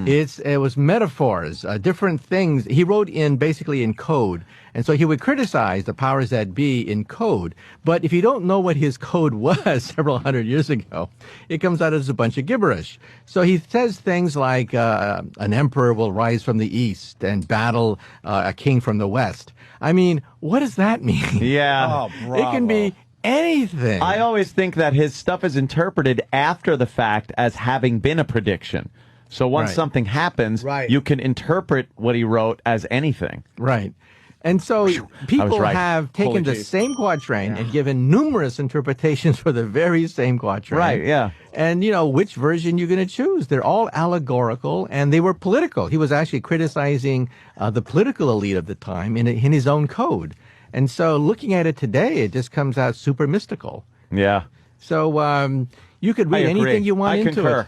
Speaker 2: It was metaphors, different things. He wrote basically in code. And so he would criticize the powers that be in code. But if you don't know what his code was several hundred years ago, it comes out as a bunch of gibberish. So he says things like an emperor will rise from the east and battle a king from the west. I mean, what does that mean?
Speaker 3: Yeah.
Speaker 1: Oh,
Speaker 2: It can be anything.
Speaker 3: I always think that his stuff is interpreted after the fact as having been a prediction. So once
Speaker 2: Right.
Speaker 3: something happens, you can interpret what he wrote as anything.
Speaker 2: Right. And so people
Speaker 3: right.
Speaker 2: have taken
Speaker 1: Holy
Speaker 2: the
Speaker 1: jeez.
Speaker 2: same quatrain and given numerous interpretations for the very same quatrain.
Speaker 3: Right, yeah.
Speaker 2: And, which version you're going to choose. They're all allegorical, and they were political. He was actually criticizing the political elite of the time in his own code. And so looking at it today, it just comes out super mystical.
Speaker 3: Yeah.
Speaker 2: So you could read
Speaker 3: I agree.
Speaker 2: anything you want
Speaker 3: I
Speaker 2: into
Speaker 3: concur.
Speaker 2: it.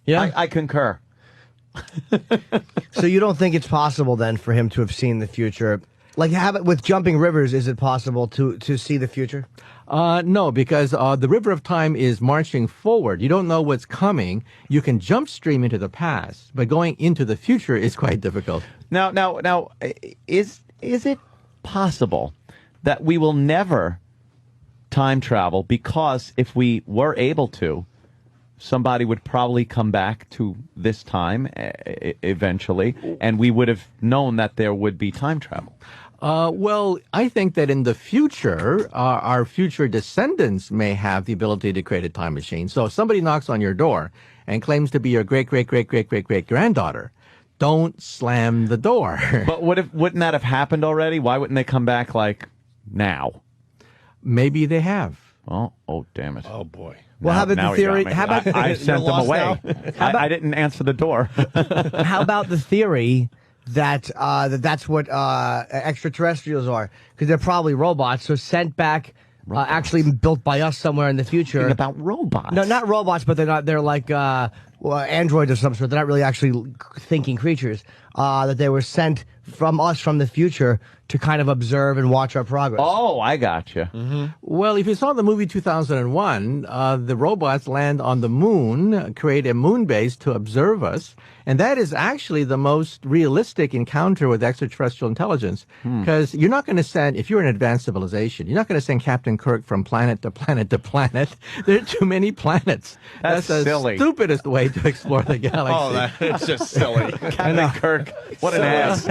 Speaker 4: Yeah.
Speaker 3: I concur.
Speaker 4: So you don't think it's possible then for him to have seen the future? Like with jumping rivers, is it possible to see the future?
Speaker 2: No, because the river of time is marching forward. You don't know what's coming. You can jump stream into the past, but going into the future is quite difficult.
Speaker 3: Now, is it possible that we will never time travel because if we were able to, somebody would probably come back to this time eventually, and we would have known that there would be time travel?
Speaker 2: Well, I think that in the future, our future descendants may have the ability to create a time machine. So if somebody knocks on your door and claims to be your great-great-great-great-great-great-granddaughter, don't slam the door.
Speaker 3: But wouldn't that have happened already? Why wouldn't they come back like now?
Speaker 2: Maybe they have.
Speaker 3: Oh, damn it.
Speaker 1: Oh, boy.
Speaker 4: Well, how about
Speaker 3: Now
Speaker 4: the
Speaker 3: you got
Speaker 4: theory?
Speaker 3: me.
Speaker 4: How about
Speaker 3: I sent them
Speaker 1: lost
Speaker 3: away.
Speaker 1: now?
Speaker 3: I didn't answer the door.
Speaker 4: how about the theory that that's what extraterrestrials are? Because they're probably robots, so sent back, actually built by us somewhere in the future.
Speaker 3: Talking about robots.
Speaker 4: No, not robots, but they're not. They're like androids of some sort. They're not really actually thinking creatures. That they were sent from us from the future to kind of observe and watch our progress.
Speaker 3: Oh, I got you.
Speaker 2: Well, if you saw the movie 2001, the robots land on the moon, create a moon base to observe us. And that is actually the most realistic encounter with extraterrestrial intelligence. Because you're not going to send, if you're an advanced civilization, you're not going to send Captain Kirk from planet to planet to planet. There are too many planets.
Speaker 3: That's
Speaker 2: the
Speaker 3: silly.
Speaker 2: stupidest way to explore the galaxy.
Speaker 1: It's just silly.
Speaker 3: Captain Kirk, what an ass.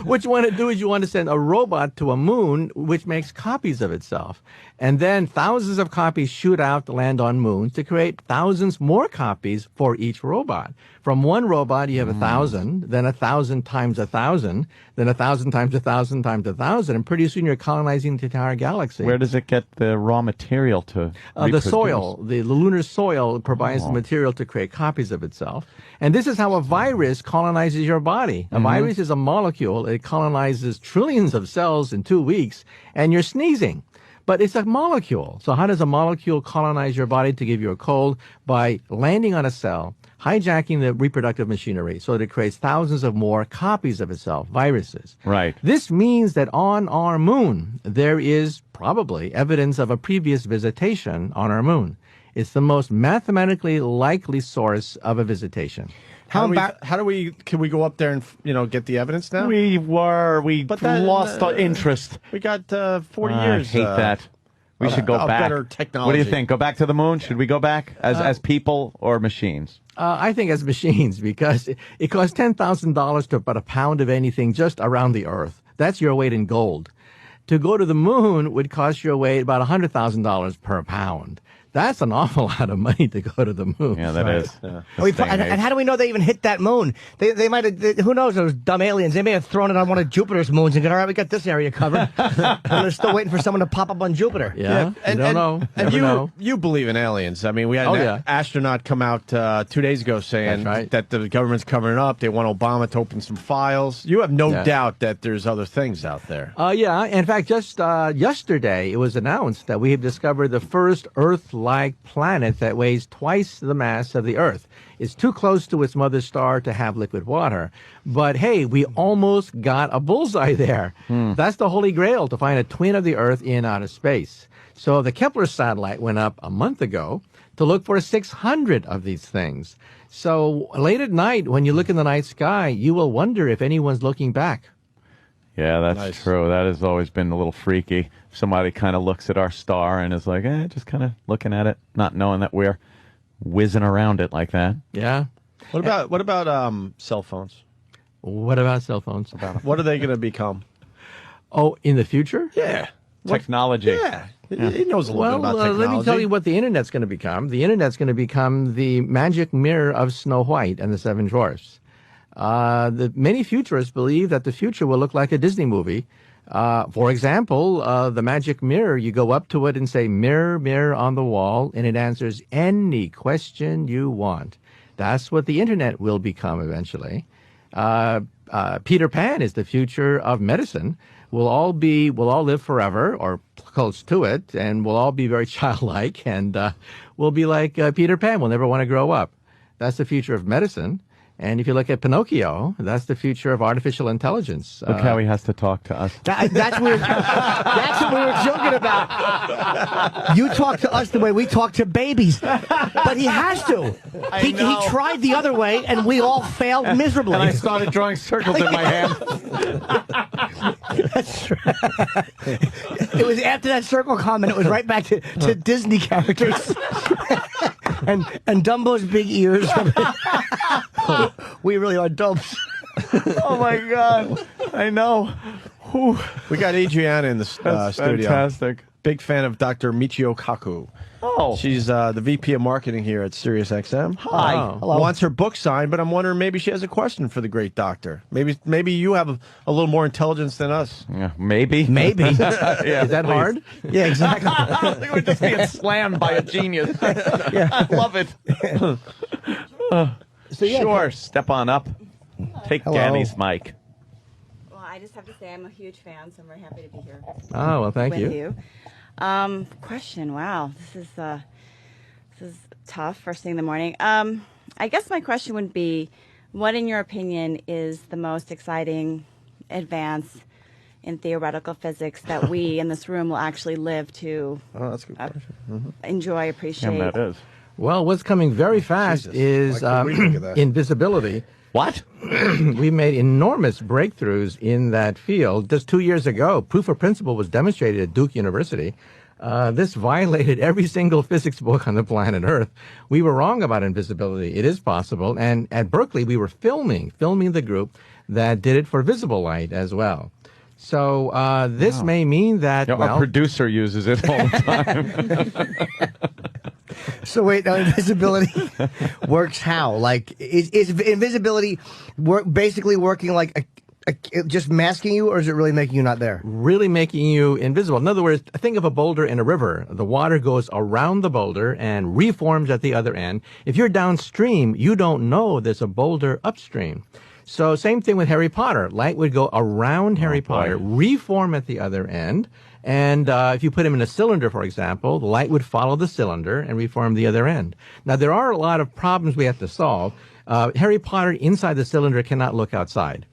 Speaker 2: What you want to do is you want to send a robot to a moon which makes copies of itself. And then thousands of copies shoot out to land on moons to create thousands more copies for each robot. From one robot, you have 1,000, then 1,000 times 1,000, then 1,000 times 1,000 times 1,000, and pretty soon you're colonizing the entire galaxy.
Speaker 3: Where does it get the raw material to
Speaker 2: The
Speaker 3: reproduce?
Speaker 2: soil, the lunar soil provides the material to create copies of itself. And this is how a virus colonizes your body. A virus is a molecule. It colonizes trillions of cells in 2 weeks, and you're sneezing. But it's a molecule. So how does a molecule colonize your body to give you a cold? By landing on a cell, hijacking the reproductive machinery so that it creates thousands of more copies of itself, viruses.
Speaker 3: Right.
Speaker 2: This means that on our moon, there is probably evidence of a previous visitation on our moon. It's the most mathematically likely source of a visitation.
Speaker 1: Can we go up there and get the evidence now?
Speaker 3: We
Speaker 1: But that-
Speaker 3: lost our interest.
Speaker 1: We got 40
Speaker 3: I
Speaker 1: years.
Speaker 3: hate that. We should go
Speaker 1: of
Speaker 3: back.
Speaker 1: better
Speaker 3: What do
Speaker 1: technology.
Speaker 3: you think? Go back to the moon? Should we go back as people or machines?
Speaker 2: I think as machines, because it costs $10,000 to put a pound of anything just around the Earth. That's your weight in gold. To go to the moon would cost your weight about $100,000 per pound. That's an awful lot of money to go to the moon.
Speaker 3: Yeah, that is.
Speaker 4: And how do we know they even hit that moon? They might have, who knows, those dumb aliens, they may have thrown it on one of Jupiter's moons and gone, all right, we got this area covered. And they're still waiting for someone to pop up on Jupiter.
Speaker 2: Yeah, you don't know.
Speaker 1: And
Speaker 2: Never know.
Speaker 1: you believe in aliens. I mean, we had
Speaker 2: Oh,
Speaker 1: an
Speaker 2: yeah.
Speaker 1: astronaut come out 2 days ago saying
Speaker 2: That's right.
Speaker 1: that the government's covering up. They want Obama to open some files. You have no
Speaker 2: Yeah.
Speaker 1: doubt that there's other things out there.
Speaker 2: Yeah. In fact, just yesterday, it was announced that we have discovered the first Earth-like planet that weighs twice the mass of the Earth. It's too close to its mother star to have liquid water. But hey, we almost got a bullseye there. That's the holy grail, to find a twin of the Earth in outer space. So the Kepler satellite went up a month ago to look for 600 of these things. So late at night, when you look in the night sky, you will wonder if anyone's looking back.
Speaker 3: Yeah, that's
Speaker 1: Nice.
Speaker 3: true. That has always been a little freaky. Somebody kind of looks at our star and is like, just kind of looking at it, not knowing that we're whizzing around it like that.
Speaker 2: Yeah.
Speaker 1: What about cell phones?
Speaker 2: What about cell phones?
Speaker 1: What are they going to become?
Speaker 2: Oh, in the future?
Speaker 1: Yeah.
Speaker 3: Technology.
Speaker 1: Yeah. He knows a little bit about technology.
Speaker 2: Let me tell you what the Internet's going to become. The Internet's going to become the magic mirror of Snow White and the Seven Dwarfs. Many futurists believe that the future will look like a Disney movie. For example, the magic mirror, you go up to it and say, mirror, mirror on the wall, and it answers any question you want. That's what the Internet will become eventually. Peter Pan is the future of medicine. We'll all live forever or close to it, and we'll all be very childlike, and we'll be like Peter Pan. We'll never want to grow up. That's the future of medicine. And if you look at Pinocchio, that's the future of artificial intelligence.
Speaker 3: Look how he has to talk to us.
Speaker 4: That's what we were joking about. You talk to us the way we talk to babies. But he has to. He tried the other way, and we all failed miserably.
Speaker 3: And I started drawing circles in my hand.
Speaker 4: That's right. It was after that circle comment, it was right back to Disney characters. and Dumbo's big ears. We really are dopes.
Speaker 3: Oh, my God. I know. Whew.
Speaker 1: We got Adriana in the
Speaker 3: That's
Speaker 1: studio.
Speaker 3: fantastic.
Speaker 1: Big fan of Dr. Michio Kaku.
Speaker 3: Oh.
Speaker 1: She's the VP of marketing here at SiriusXM.
Speaker 3: Hi.
Speaker 2: Oh.
Speaker 4: Hello.
Speaker 1: Wants her book signed, but I'm wondering maybe she has a question for the great doctor. Maybe you have a little more intelligence than us.
Speaker 3: Yeah, maybe.
Speaker 4: Maybe.
Speaker 3: Yeah,
Speaker 2: Is that
Speaker 3: please.
Speaker 2: hard?
Speaker 4: Yeah, exactly.
Speaker 3: We're just being slammed by a genius. I love it. Sure, step on up. Take
Speaker 4: Hello.
Speaker 3: Danny's mic.
Speaker 6: Well, I just have to say I'm a huge fan, so I'm very happy to be here
Speaker 2: Oh, well, thank
Speaker 6: with
Speaker 2: you.
Speaker 6: you. Question. Wow, this is tough. First thing in the morning. I guess my question would be, what, in your opinion, is the most exciting advance in theoretical physics that we in this room will actually live to
Speaker 1: Oh, that's a good question.
Speaker 6: enjoy, appreciate?
Speaker 3: Damn, that is.
Speaker 2: Well, what's coming very fast
Speaker 1: Jesus.
Speaker 2: is
Speaker 1: Why couldn't we think of that?
Speaker 2: invisibility.
Speaker 3: What?
Speaker 2: We made enormous breakthroughs in that field. Just 2 years ago, proof of principle was demonstrated at Duke University. This violated every single physics book on the planet Earth. We were wrong about invisibility. It is possible. And at Berkeley, we were filming the group that did it for visible light as well. So this may mean that,
Speaker 3: Yeah,
Speaker 2: well,
Speaker 3: our producer uses it all the time.
Speaker 4: So wait, now invisibility works how? Like, is invisibility basically working like just masking you, or is it really making you not there?
Speaker 2: really making you invisible. In other words, think of a boulder in a river. The water goes around the boulder and reforms at the other end. If you're downstream, you don't know there's a boulder upstream. So same thing with Harry Potter. Light would go around Harry Potter, reform at the other end. And if you put him in a cylinder, for example, the light would follow the cylinder and reform the other end. Now, there are a lot of problems we have to solve. Harry Potter inside the cylinder cannot look outside.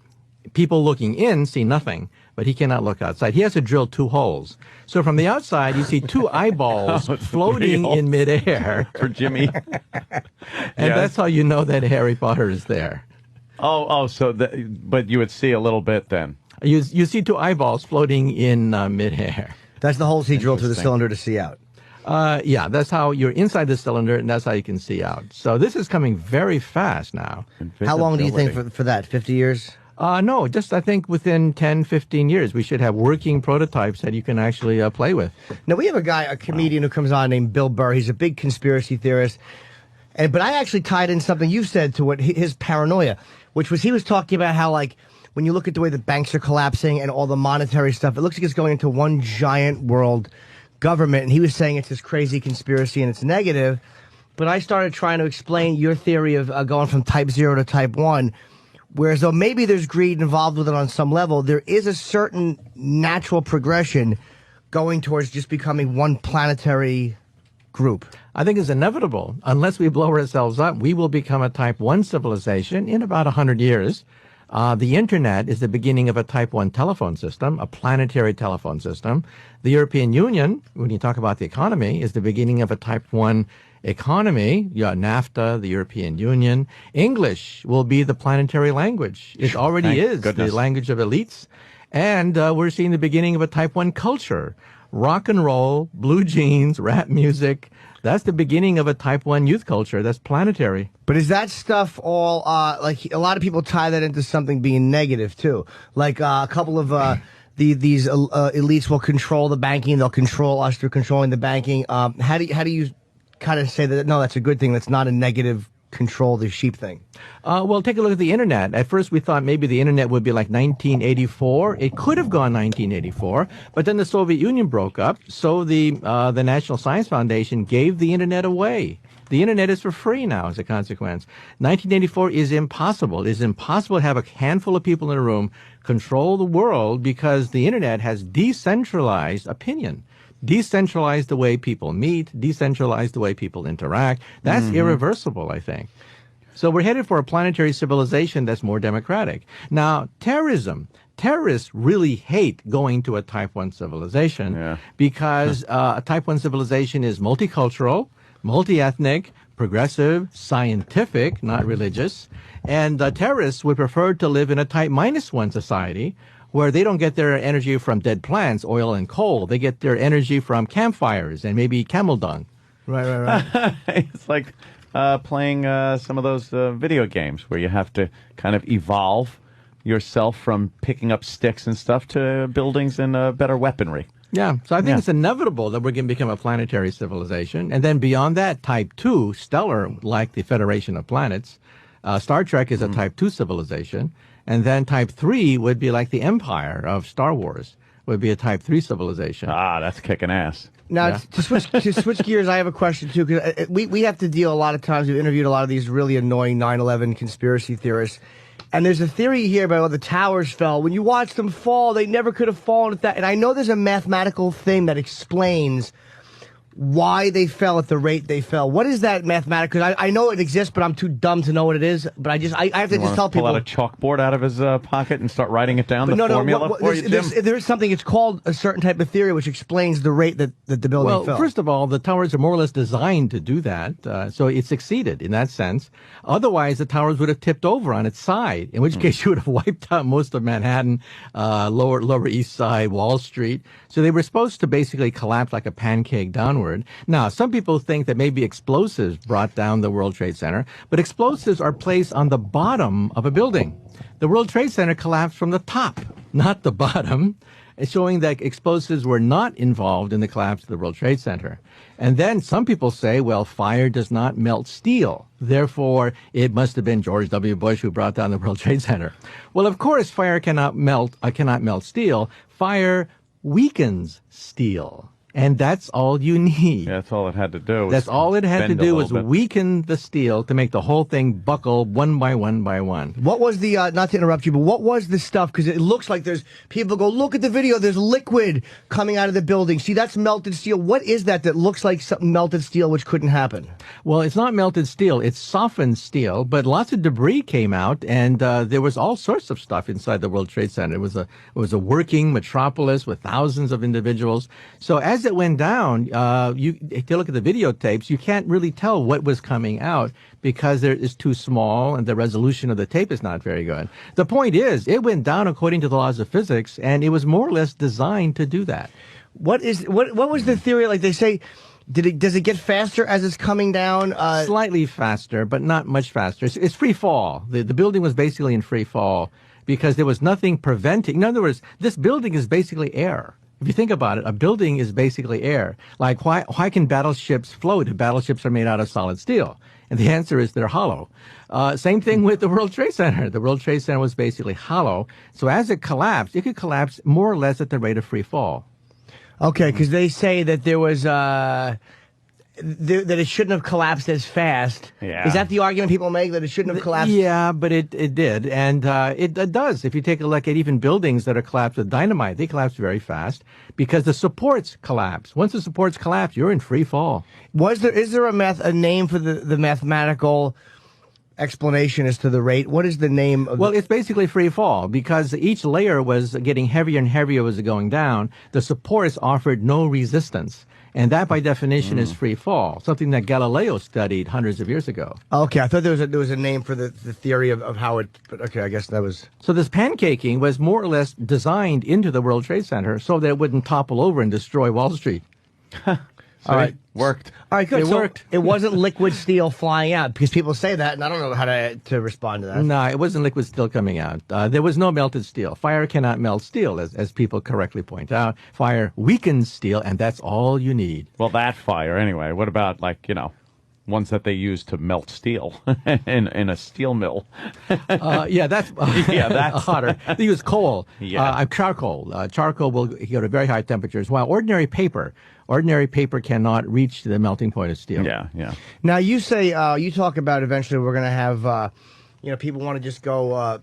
Speaker 2: People looking in see nothing, but he cannot look outside. He has to drill 2 holes. So from the outside, you see 2 eyeballs floating in midair.
Speaker 3: For Jimmy.
Speaker 2: And that's how you know that Harry Potter is there.
Speaker 3: But you would see a little bit then.
Speaker 2: You see 2 eyeballs floating in midair.
Speaker 4: That's the holes he drilled through the cylinder to see out.
Speaker 2: Yeah, that's how you're inside the cylinder, and that's how you can see out. So this is coming very fast now.
Speaker 4: How long do you think for that? 50 years?
Speaker 2: No, just I think within 10, 15 years, we should have working prototypes that you can actually play with.
Speaker 4: Now, we have a comedian who comes on named Bill Burr. He's a big conspiracy theorist. But I actually tied in something you said to what his paranoia, which was he was talking about how, like, when you look at the way the banks are collapsing and all the monetary stuff, it looks like it's going into one giant world government. And he was saying it's this crazy conspiracy and it's negative. But I started trying to explain your theory of going from type 0 to type 1. Whereas though maybe there's greed involved with it on some level, there is a certain natural progression going towards just becoming one planetary group.
Speaker 2: I think it's inevitable. Unless we blow ourselves up, we will become a type 1 civilization in about 100 years. The internet is the beginning of a type 1 telephone system, a planetary telephone system. The European Union, when you talk about the economy, is the beginning of a type 1 economy. You got NAFTA, the European Union. English will be the planetary language. It already is the language of elites. And we're seeing the beginning of a type 1 culture. Rock and roll, blue jeans, rap music. That's the beginning of a type 1 youth culture. That's planetary.
Speaker 4: But is that stuff all, like, a lot of people tie that into something being negative, too. Like, a couple of, these elites will control the banking. They'll control us through controlling the banking. How do you kind of say that, no, that's a good thing. That's not a negative control the sheep thing?
Speaker 2: Well, take a look at the internet. At first, we thought maybe the internet would be like 1984. It could have gone 1984, but then the Soviet Union broke up, so the National Science Foundation gave the internet away. The internet is for free now as a consequence. 1984 is impossible. It is impossible to have a handful of people in a room control the world because the internet has decentralized opinion. Decentralize the way people meet, decentralize the way people interact. That's irreversible, I think. So we're headed for a planetary civilization that's more democratic. Now, terrorism. Terrorists really hate going to a type 1 civilization because a type 1 civilization is multicultural, multi-ethnic, progressive, scientific, not religious. And terrorists would prefer to live in a type -1 society where they don't get their energy from dead plants, oil and coal. They get their energy from campfires and maybe camel dung.
Speaker 4: Right.
Speaker 3: It's like playing some of those video games where you have to kind of evolve yourself from picking up sticks and stuff to buildings and better weaponry.
Speaker 2: Yeah, so I think it's inevitable that we're going to become a planetary civilization. And then beyond that, type 2, stellar, like the Federation of Planets. Star Trek is a type 2 civilization. And then type 3 would be like the Empire of Star Wars, would be a type 3 civilization.
Speaker 3: Ah, that's kicking ass.
Speaker 4: Now, to switch gears, I have a question, too, because we have to deal a lot of times. We've interviewed a lot of these really annoying 9/11 conspiracy theorists. And there's a theory here about the towers fell. When you watch them fall, they never could have fallen at that. And I know there's a mathematical thing that explains why they fell at the rate they fell. What is that mathematical? Because I know it exists, but I'm too dumb to know what it is. But I have to just tell people.
Speaker 3: Pull out a chalkboard out of his pocket and start writing it down, formula for you, Jim?
Speaker 4: There's something, it's called a certain type of theory which explains the rate that the building fell.
Speaker 2: Well, first of all, the towers are more or less designed to do that. So it succeeded in that sense. Otherwise, the towers would have tipped over on its side, in which case you would have wiped out most of Manhattan, Lower East Side, Wall Street. So they were supposed to basically collapse like a pancake downward. Now, some people think that maybe explosives brought down the World Trade Center, but explosives are placed on the bottom of a building. The World Trade Center collapsed from the top, not the bottom, showing that explosives were not involved in the collapse of the World Trade Center. And then some people say, well, fire does not melt steel. Therefore, it must have been George W. Bush who brought down the World Trade Center. Well, of course, fire cannot melt steel. Fire weakens steel. And that's all you need.
Speaker 3: Yeah, that's all it had to do.
Speaker 2: That's all it had to do was weaken the steel to make the whole thing buckle one by one by one.
Speaker 4: What was the, not to interrupt you, but what was the stuff? Because it looks like there's, people go, look at the video, there's liquid coming out of the building. See, that's melted steel. What is that looks like something melted steel, which couldn't happen?
Speaker 2: Well, it's not melted steel. It's softened steel, but lots of debris came out, and there was all sorts of stuff inside the World Trade Center. It was a working metropolis with thousands of individuals. So as it went down, if you look at the videotapes, you can't really tell what was coming out because it's too small and the resolution of the tape is not very good. The point is, it went down according to the laws of physics, and it was more or less designed to do that.
Speaker 4: What was the theory? Like they say, does it get faster as it's coming down?
Speaker 2: Slightly faster, but not much faster. It's free fall. The building was basically in free fall because there was nothing preventing. In other words, this building is basically air. If you think about it, a building is basically air. Like, why can battleships float if battleships are made out of solid steel? And the answer is they're hollow. Same thing with the World Trade Center. The World Trade Center was basically hollow. So as it collapsed, it could collapse more or less at the rate of free fall.
Speaker 4: Okay, because they say that there was that it shouldn't have collapsed as fast.
Speaker 3: Yeah.
Speaker 4: Is that the argument people make, that it shouldn't have collapsed?
Speaker 2: Yeah, but it did. And it does. If you take a look at even buildings that are collapsed with dynamite, they collapse very fast because the supports collapse. Once the supports collapse, you're in free fall.
Speaker 4: Is there a name for the mathematical explanation as to the rate? What is the name of
Speaker 2: Well, it's basically free fall because each layer was getting heavier and heavier as it going down. The supports offered no resistance. And that, by definition, is free fall, something that Galileo studied hundreds of years ago.
Speaker 4: Okay, I thought there was a name for the theory of how it... But okay, I guess that was...
Speaker 2: So this pancaking was more or less designed into the World Trade Center so that it wouldn't topple over and destroy Wall Street.
Speaker 4: All right.
Speaker 3: Worked.
Speaker 4: All right, good.
Speaker 2: It
Speaker 4: So
Speaker 2: worked.
Speaker 4: It wasn't liquid steel flying out, because people say that, and I don't know how to respond to that.
Speaker 2: No, it wasn't liquid steel coming out. There was no melted steel. Fire cannot melt steel, as people correctly point out. Fire weakens steel, and that's all you need.
Speaker 3: Well, that fire anyway. What about ones that they use to melt steel in a steel mill?
Speaker 2: Yeah, that's
Speaker 3: Yeah, that's-
Speaker 2: hotter. They use coal,
Speaker 3: Yeah.
Speaker 2: charcoal. Charcoal will go to very high temperatures, while ordinary paper cannot reach the melting point of steel.
Speaker 3: Yeah.
Speaker 4: Now, you say, you talk about eventually we're going to have, people want to just go,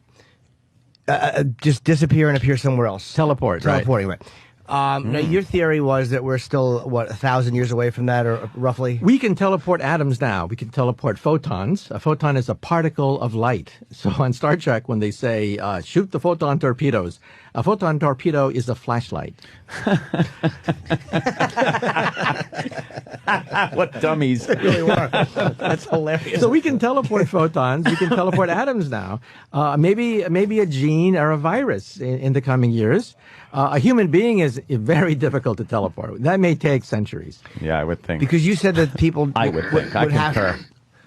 Speaker 4: just disappear and appear somewhere else. Teleporting, right. Now, your theory was that we're still, 1,000 years away from that, or roughly?
Speaker 2: We can teleport atoms now. We can teleport photons. A photon is a particle of light. So on Star Trek, when they say, shoot the photon torpedoes, a photon torpedo is a flashlight.
Speaker 3: What dummies.
Speaker 4: Really were. That's hilarious.
Speaker 2: So we can teleport photons. We can teleport atoms now. Maybe a gene or a virus in the coming years. A human being is very difficult to teleport. That may take centuries.
Speaker 3: Yeah, I would think.
Speaker 4: Because you said that people
Speaker 3: I would think. I concur.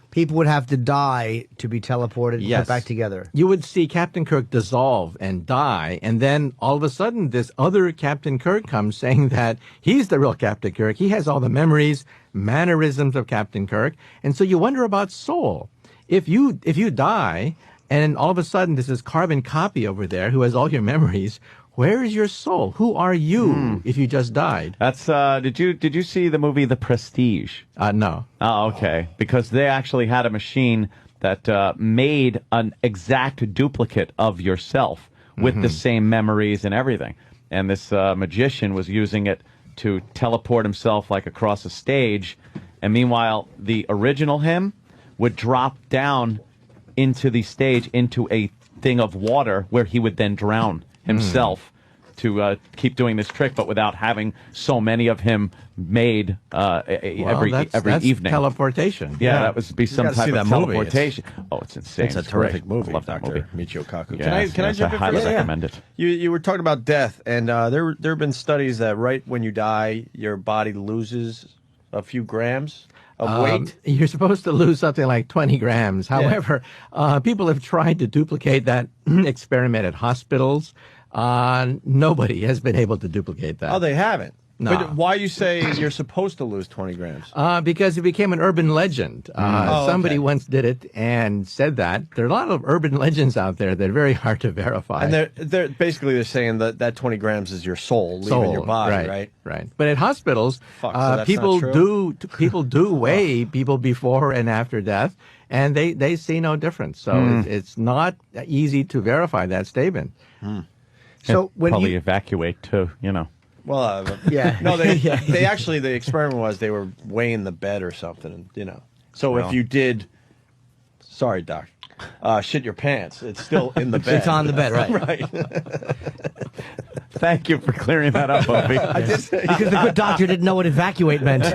Speaker 4: People would have to die to be teleported and
Speaker 2: Yes.
Speaker 4: put back together.
Speaker 2: You would see Captain Kirk dissolve and die, and then all of a sudden this other Captain Kirk comes saying that he's the real Captain Kirk. He has all the memories, mannerisms of Captain Kirk, and so you wonder about soul. If you die, and all of a sudden there's this carbon copy over there who has all your memories, where is your soul? Who are you if you just died?
Speaker 3: That's did you see the movie The Prestige?
Speaker 2: No.
Speaker 3: Oh, okay. Because they actually had a machine that made an exact duplicate of yourself with the same memories and everything. And this magician was using it to teleport himself across a stage. And meanwhile, the original him would drop down into the stage into a thing of water where he would then drown himself to keep doing this trick, but without having so many of him made every
Speaker 2: that's
Speaker 3: evening.
Speaker 2: Teleportation.
Speaker 3: Yeah, that would be some
Speaker 1: gotta
Speaker 3: type
Speaker 1: see
Speaker 3: of
Speaker 1: that movie.
Speaker 3: teleportation. It's insane.
Speaker 1: It's a terrific
Speaker 3: great.
Speaker 1: movie,
Speaker 3: I love that movie.
Speaker 1: Dr. Michio Kaku.
Speaker 3: Yes,
Speaker 1: Can I
Speaker 3: yes,
Speaker 1: jump in for
Speaker 3: highly
Speaker 1: a second?
Speaker 3: recommend it.
Speaker 1: You were talking about death, and there have been studies that right when you die, your body loses a few grams of weight.
Speaker 2: You're supposed to lose something like 20 grams. However, people have tried to duplicate that experiment at hospitals. Nobody has been able to duplicate that.
Speaker 1: Oh, they haven't.
Speaker 2: No.
Speaker 1: But why you say you're supposed to lose 20 grams?
Speaker 2: Because it became an urban legend. Somebody
Speaker 1: okay.
Speaker 2: once did it and said that. There are a lot of urban legends out there that are very hard to verify.
Speaker 1: And they're basically saying that 20 grams is your soul leaving your body, right?
Speaker 2: Right. But at hospitals,
Speaker 1: Fuck, so that's
Speaker 2: people
Speaker 1: not true?
Speaker 2: people do weigh people before and after death, and they see no difference. So it's not easy to verify that statement.
Speaker 4: So when
Speaker 3: Probably
Speaker 4: you,
Speaker 3: evacuate too,
Speaker 1: Well,
Speaker 4: Yeah.
Speaker 1: No, they
Speaker 4: Yeah.
Speaker 1: they actually the experiment was they were weighing the bed or something, So if you did, sorry, doc, shit your pants, it's still in the bed.
Speaker 4: it's on the bed, right?
Speaker 1: Right.
Speaker 3: Thank you for clearing that up, Opie.
Speaker 4: Because the good doctor didn't know what evacuate meant.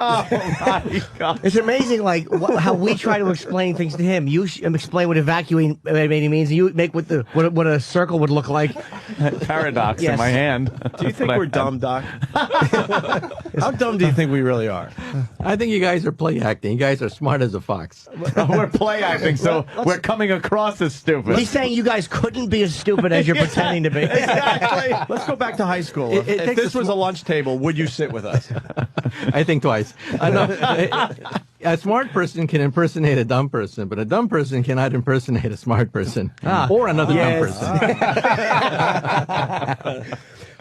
Speaker 3: Oh my God!
Speaker 4: It's amazing, like how we try to explain things to him. You explain what evacuating means, and you make what a circle would look like.
Speaker 3: Paradox
Speaker 4: Yes.
Speaker 3: in my hand.
Speaker 1: Do you think we're dumb, Doc? How dumb do you think we really are?
Speaker 2: I think you guys are play acting. You guys are smart as a fox.
Speaker 3: We're play acting, so we're coming across as stupid.
Speaker 4: He's saying you guys couldn't be as stupid as you're pretending to be.
Speaker 1: Exactly. Let's go back to high school.
Speaker 2: It
Speaker 1: If
Speaker 2: takes
Speaker 1: this
Speaker 2: a
Speaker 1: was a lunch table, would you sit with us?
Speaker 2: I think twice. A smart person can impersonate a dumb person, but a dumb person cannot impersonate a smart person or another dumb person.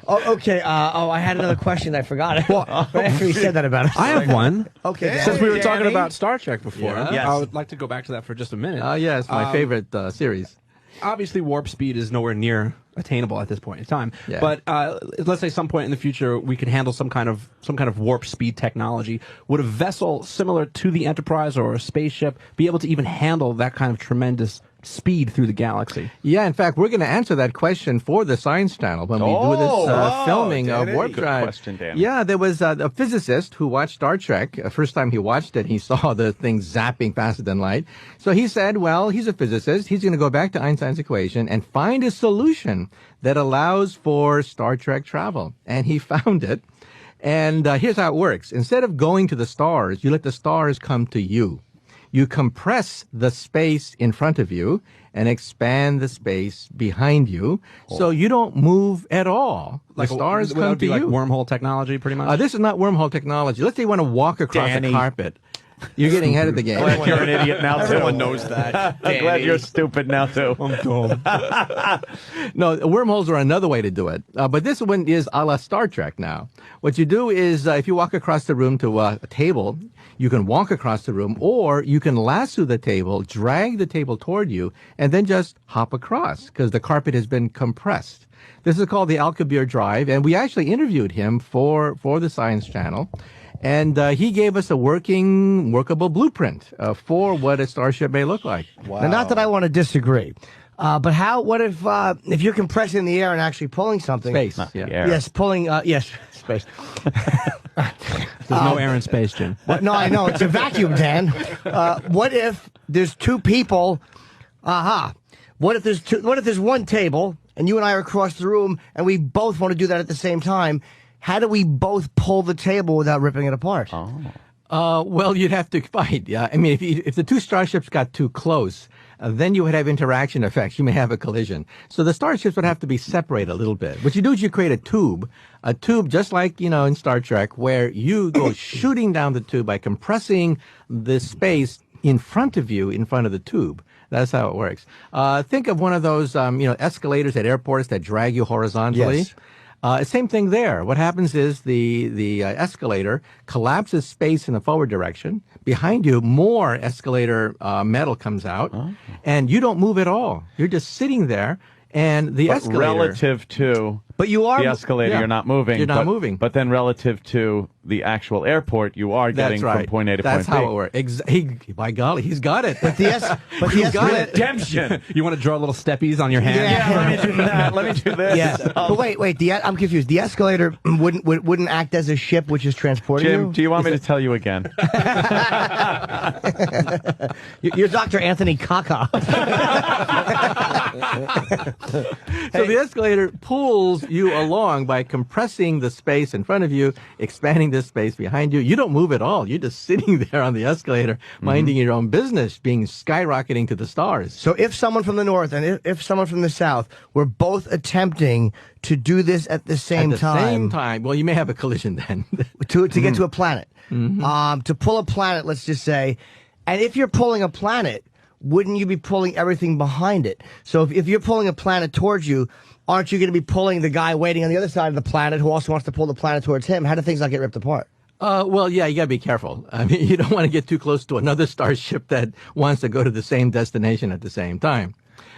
Speaker 4: Oh, okay. I had another question. I forgot it. Well, after he said that about us.
Speaker 7: I have one.
Speaker 4: Okay.
Speaker 7: Since we were
Speaker 1: Danny.
Speaker 7: talking about Star Trek before,
Speaker 2: Yeah.
Speaker 3: Yes.
Speaker 7: I would like to go back to that for just a minute.
Speaker 2: Yeah, it's my favorite series.
Speaker 7: Obviously, warp speed is nowhere near attainable at this point in time.
Speaker 2: Yeah.
Speaker 7: But let's say some point in the future we could handle some kind of warp speed technology. Would a vessel similar to the Enterprise or a spaceship be able to even handle that kind of tremendous speed through the galaxy?
Speaker 2: Yeah, in fact, we're going to answer that question for the Science Channel when we do this filming of
Speaker 1: Danny.
Speaker 2: Warp
Speaker 3: Good
Speaker 2: Drive.
Speaker 3: question, Danny.
Speaker 2: Yeah, there was a physicist who watched Star Trek. First time he watched it, he saw the thing zapping faster than light. So he said, well, he's a physicist. He's going to go back to Einstein's equation and find a solution that allows for Star Trek travel. And he found it. And here's how it works. Instead of going to the stars, you let the stars come to you. You compress the space in front of you and expand the space behind you, so you don't move at all. The stars
Speaker 7: that
Speaker 2: come
Speaker 7: would be
Speaker 2: to
Speaker 7: like
Speaker 2: you.
Speaker 7: wormhole technology, pretty much.
Speaker 2: This is not wormhole technology. Let's say you want to walk across
Speaker 3: Danny.
Speaker 2: a carpet. You're getting ahead of the game.
Speaker 3: Glad you're an idiot now too.
Speaker 1: Everyone knows that.
Speaker 3: I'm glad you're stupid now too.
Speaker 2: No, wormholes are another way to do it. But this one is a la Star Trek now. What you do is, if you walk across the room to a table, you can walk across the room, or you can lasso the table, drag the table toward you, and then just hop across, because the carpet has been compressed. This is called the Alcubierre Drive, and we actually interviewed him for the Science Channel. And he gave us a workable blueprint for what a starship may look like.
Speaker 4: Now, not that I want to disagree, but what if you're compressing the air and actually pulling something?
Speaker 2: Space.
Speaker 3: Not the
Speaker 2: Yeah.
Speaker 3: air.
Speaker 4: Yes, pulling. Yes, space.
Speaker 7: There's no air in space, Jim.
Speaker 4: No, I know it's a vacuum, Dan. What if there's two people? What if there's one table and you and I are across the room and we both want to do that at the same time? How do we both pull the table without ripping it apart?
Speaker 2: Well, you'd have to fight. Yeah, I mean, if the two starships got too close, then you would have interaction effects. You may have a collision. So the starships would have to be separated a little bit. What you do is you create a tube just like, in Star Trek, where you go shooting down the tube by compressing the space in front of you, in front of the tube. That's how it works. Think of one of those, escalators at airports that drag you horizontally.
Speaker 4: Yes.
Speaker 2: Same thing there. What happens is the escalator collapses space in the forward direction. Behind you, more escalator metal comes out, and you don't move at all. You're just sitting there, and the
Speaker 3: But
Speaker 2: escalator.
Speaker 3: relative to
Speaker 4: But you are
Speaker 3: the escalator,
Speaker 2: yeah.
Speaker 3: you're not moving.
Speaker 2: You're not
Speaker 3: but-
Speaker 2: moving.
Speaker 3: But then relative to the actual airport, you are getting
Speaker 2: That's right.
Speaker 3: from point A to
Speaker 2: That's
Speaker 3: point B.
Speaker 2: how it works. By golly, he's got it.
Speaker 4: But the escalator.
Speaker 3: Redemption.
Speaker 7: You want to draw little steppies on your hand?
Speaker 4: Yeah.
Speaker 3: Let me do that. Let me do this.
Speaker 4: Yeah, but wait. I'm confused. The escalator wouldn't act as a ship which is transporting
Speaker 3: Jim,
Speaker 4: you.
Speaker 3: do you want me to tell you again?
Speaker 4: You're Dr. Anthony Kaka.
Speaker 2: So the escalator pulls you along by compressing the space in front of you, expanding this space behind you. You don't move at all. You're just sitting there on the escalator, minding your own business, being skyrocketing to the stars.
Speaker 4: So if someone from the north and if someone from the south were both attempting to do this at the same
Speaker 2: At the same time, well, you may have a collision then.
Speaker 4: to get to a planet, to pull a planet, let's just say, and if you're pulling a planet, wouldn't you be pulling everything behind it? So if you're pulling a planet towards you, aren't you going to be pulling the guy waiting on the other side of the planet who also wants to pull the planet towards him? How do things not get ripped apart?
Speaker 2: Well, yeah, you got to be careful. I mean, you don't want to get too close to another starship that wants to go to the same destination at the same time.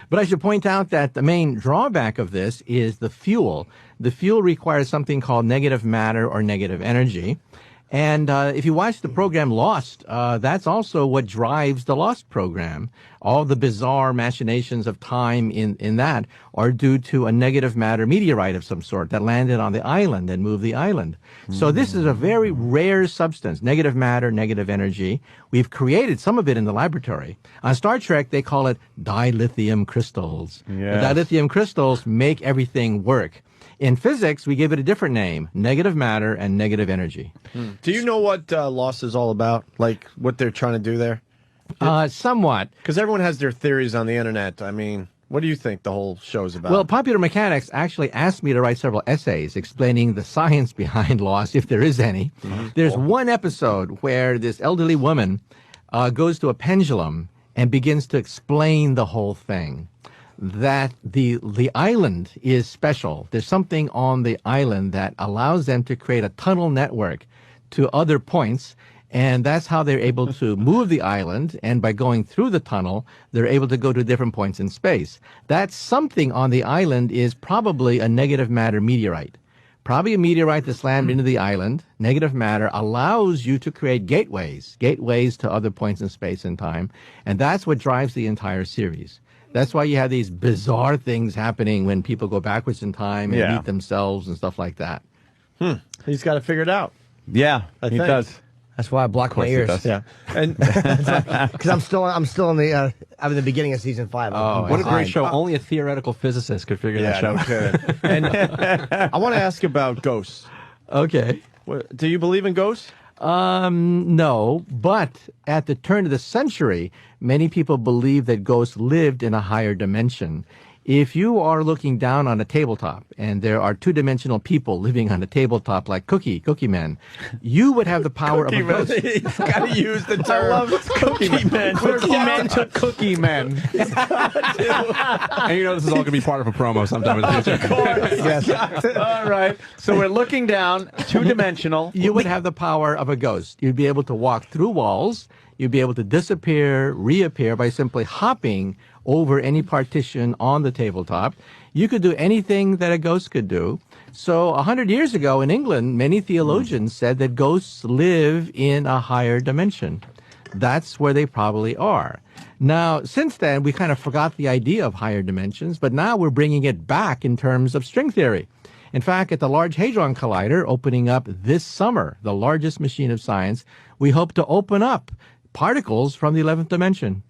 Speaker 2: But I should point out that the main drawback of this is the fuel. The fuel requires something called negative matter or negative energy. And if you watch the program Lost, that's also what drives the Lost program. All the bizarre machinations of time in that are due to a negative matter meteorite of some sort that landed on the island and moved the island. So this is a very rare substance, negative matter, negative energy. We've created some of it in the laboratory. On Star Trek, they call it dilithium crystals.
Speaker 3: Yes.
Speaker 2: The dilithium crystals make everything work. In physics, we give it a different name, negative matter and negative energy.
Speaker 1: Do you know what Lost is all about? Like, what they're trying to do there?
Speaker 2: Somewhat.
Speaker 1: Because everyone has their theories on the internet. I mean, what do you think the whole show's about?
Speaker 2: Well, Popular Mechanics actually asked me to write several essays explaining the science behind Lost, if there is any. There's one episode where this elderly woman goes to a pendulum and begins to explain the whole thing. That the island is special. There's something on the island that allows them to create a tunnel network to other points, and that's how they're able to move the island, and by going through the tunnel, they're able to go to different points in space. That something on the island is probably a negative matter meteorite. Probably a meteorite that slammed into the island. Negative matter allows you to create gateways to other points in space and time, and that's what drives the entire series. That's why you have these bizarre things happening when people go backwards in time and meet themselves and stuff like that.
Speaker 1: He's got to figure it out.
Speaker 3: Yeah,
Speaker 1: I
Speaker 3: he
Speaker 1: think.
Speaker 3: does.
Speaker 4: That's why I block my
Speaker 3: he
Speaker 4: ears.
Speaker 3: does.
Speaker 1: Yeah. And
Speaker 4: Because I'm still in the I'm in the beginning of season 5.
Speaker 7: What a great show. Only a theoretical physicist could figure that
Speaker 1: no
Speaker 7: out.
Speaker 1: kidding. And I want to ask about ghosts.
Speaker 2: Okay.
Speaker 1: Do you believe in ghosts?
Speaker 2: No, but at the turn of the century, many people believed that ghosts lived in a higher dimension. If you are looking down on a tabletop and there are two-dimensional people living on a tabletop like Cookie Men, you would have the power of a ghost.
Speaker 1: He's got to use the term. I love Cookie Men.
Speaker 3: Cookie Men to Cookie Men.
Speaker 7: And you know this is all going to be part of a promo sometime in the future.
Speaker 1: Yes.
Speaker 3: All right. So we're looking down, two-dimensional.
Speaker 2: You would have the power of a ghost. You'd be able to walk through walls. You'd be able to disappear, reappear by simply hopping over any partition on the tabletop. You could do anything that a ghost could do. So 100 years ago in England, many theologians said that ghosts live in a higher dimension. That's where they probably are. Now, since then, we kind of forgot the idea of higher dimensions, but now we're bringing it back in terms of string theory. In fact, at the Large Hadron Collider, opening up this summer, the largest machine of science, we hope to open up particles from the 11th dimension.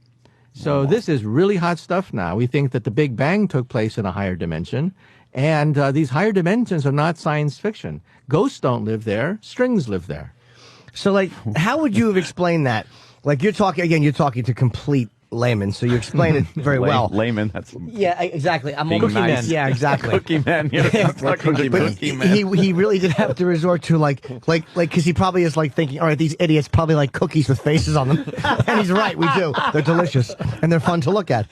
Speaker 2: So this is really hot stuff now. We think that the Big Bang took place in a higher dimension, and these higher dimensions are not science fiction. Ghosts don't live there. Strings live there.
Speaker 4: So, like, how would you have explained that? Like, you're talking to complete layman, so you explain it very well.
Speaker 3: Layman, that's
Speaker 4: Yeah, exactly. I'm
Speaker 3: Being
Speaker 4: Cookie
Speaker 3: nice.
Speaker 4: Man. Yeah, exactly.
Speaker 3: Cookie Man. Yeah,
Speaker 1: Cookie Man.
Speaker 4: He really did have to resort to like because he probably is like thinking, all right, these idiots probably like cookies with faces on them, and he's right, we do. They're delicious and they're fun to look at.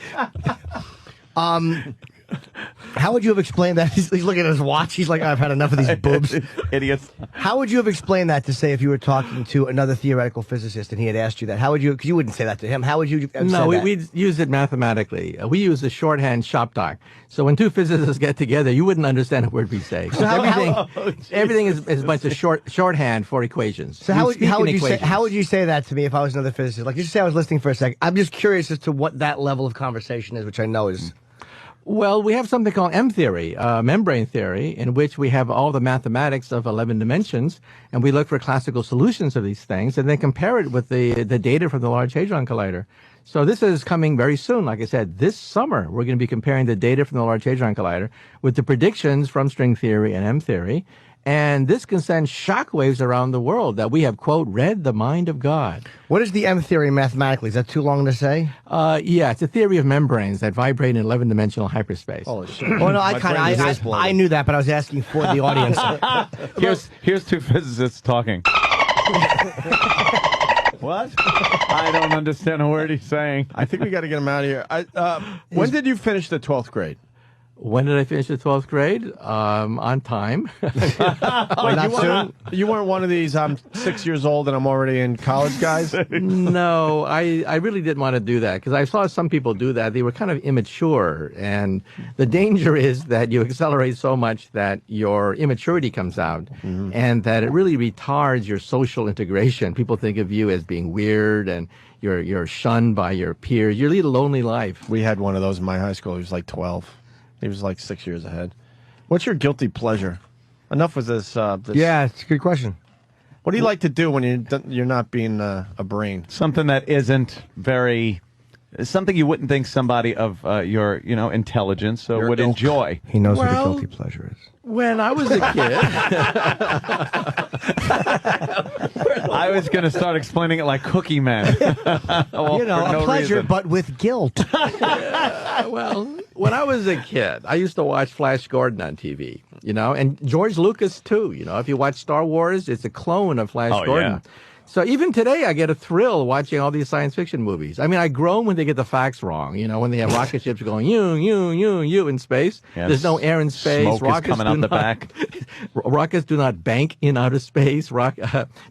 Speaker 4: How would you have explained that? He's looking at his watch. He's like, I've had enough of these boobs.
Speaker 3: idiots.
Speaker 4: How would you have explained that to say if you were talking to another theoretical physicist and he had asked you that? How would you? Because you wouldn't say that to him. How would you? Have
Speaker 2: No,
Speaker 4: said that?
Speaker 2: we'd use it mathematically. We use the shorthand shop talk. So when two physicists get together, you wouldn't understand a word we say.
Speaker 4: So
Speaker 2: Everything is a bunch of shorthand for equations.
Speaker 4: So how would you say?
Speaker 2: equations.
Speaker 4: How would you say that to me if I was another physicist? Like, just say I was listening for a second. I'm just curious as to what that level of conversation is, which I know is.
Speaker 2: Well, we have something called M theory, membrane theory, in which we have all the mathematics of 11 dimensions, and we look for classical solutions of these things, and then compare it with the data from the Large Hadron Collider. So this is coming very soon. Like I said, this summer, we're going to be comparing the data from the Large Hadron Collider with the predictions from string theory and M theory. And this can send shockwaves around the world that we have, quote, read the mind of God.
Speaker 4: What is the M theory mathematically? Is that too long to say?
Speaker 2: Yeah, it's a theory of membranes that vibrate in 11-dimensional hyperspace.
Speaker 1: Holy shit.
Speaker 4: Well, no, I knew that, but I was asking for the audience.
Speaker 3: Here's two physicists talking. What? I don't understand a word he's saying.
Speaker 1: I think we got to get him out of here. When did you finish the 12th grade?
Speaker 2: When did I finish the 12th grade? On time.
Speaker 1: You weren't one of these, I'm 6 years old and I'm already in college guys?
Speaker 2: No, I really didn't want to do that because I saw some people do that. They were kind of immature. And the danger is that you accelerate so much that your immaturity comes out and that it really retards your social integration. People think of you as being weird and you're shunned by your peers. You lead a lonely life.
Speaker 1: We had one of those in my high school. He was like 12. He was like 6 years ahead. What's your guilty pleasure? Enough with this.
Speaker 4: Yeah, it's a good question.
Speaker 1: What do you like to do when you're not being a brain?
Speaker 3: Something that isn't very, something you wouldn't think somebody of your, intelligence would enjoy.
Speaker 4: He knows what a guilty pleasure is.
Speaker 2: When I was a kid,
Speaker 3: I was going to start explaining it like Cookie Man. Well,
Speaker 4: a pleasure,
Speaker 3: reason.
Speaker 4: but with guilt.
Speaker 2: well, when I was a kid, I used to watch Flash Gordon on TV, and George Lucas too. If you watch Star Wars, it's a clone of Flash Gordon.
Speaker 3: Yeah.
Speaker 2: So even today, I get a thrill watching all these science fiction movies. I mean, I groan when they get the facts wrong. When they have rocket ships going you in space.
Speaker 3: Yes.
Speaker 2: There's no air in space.
Speaker 3: Smoke
Speaker 2: Rockets
Speaker 3: is coming out the back.
Speaker 2: Rockets do not bank in outer space.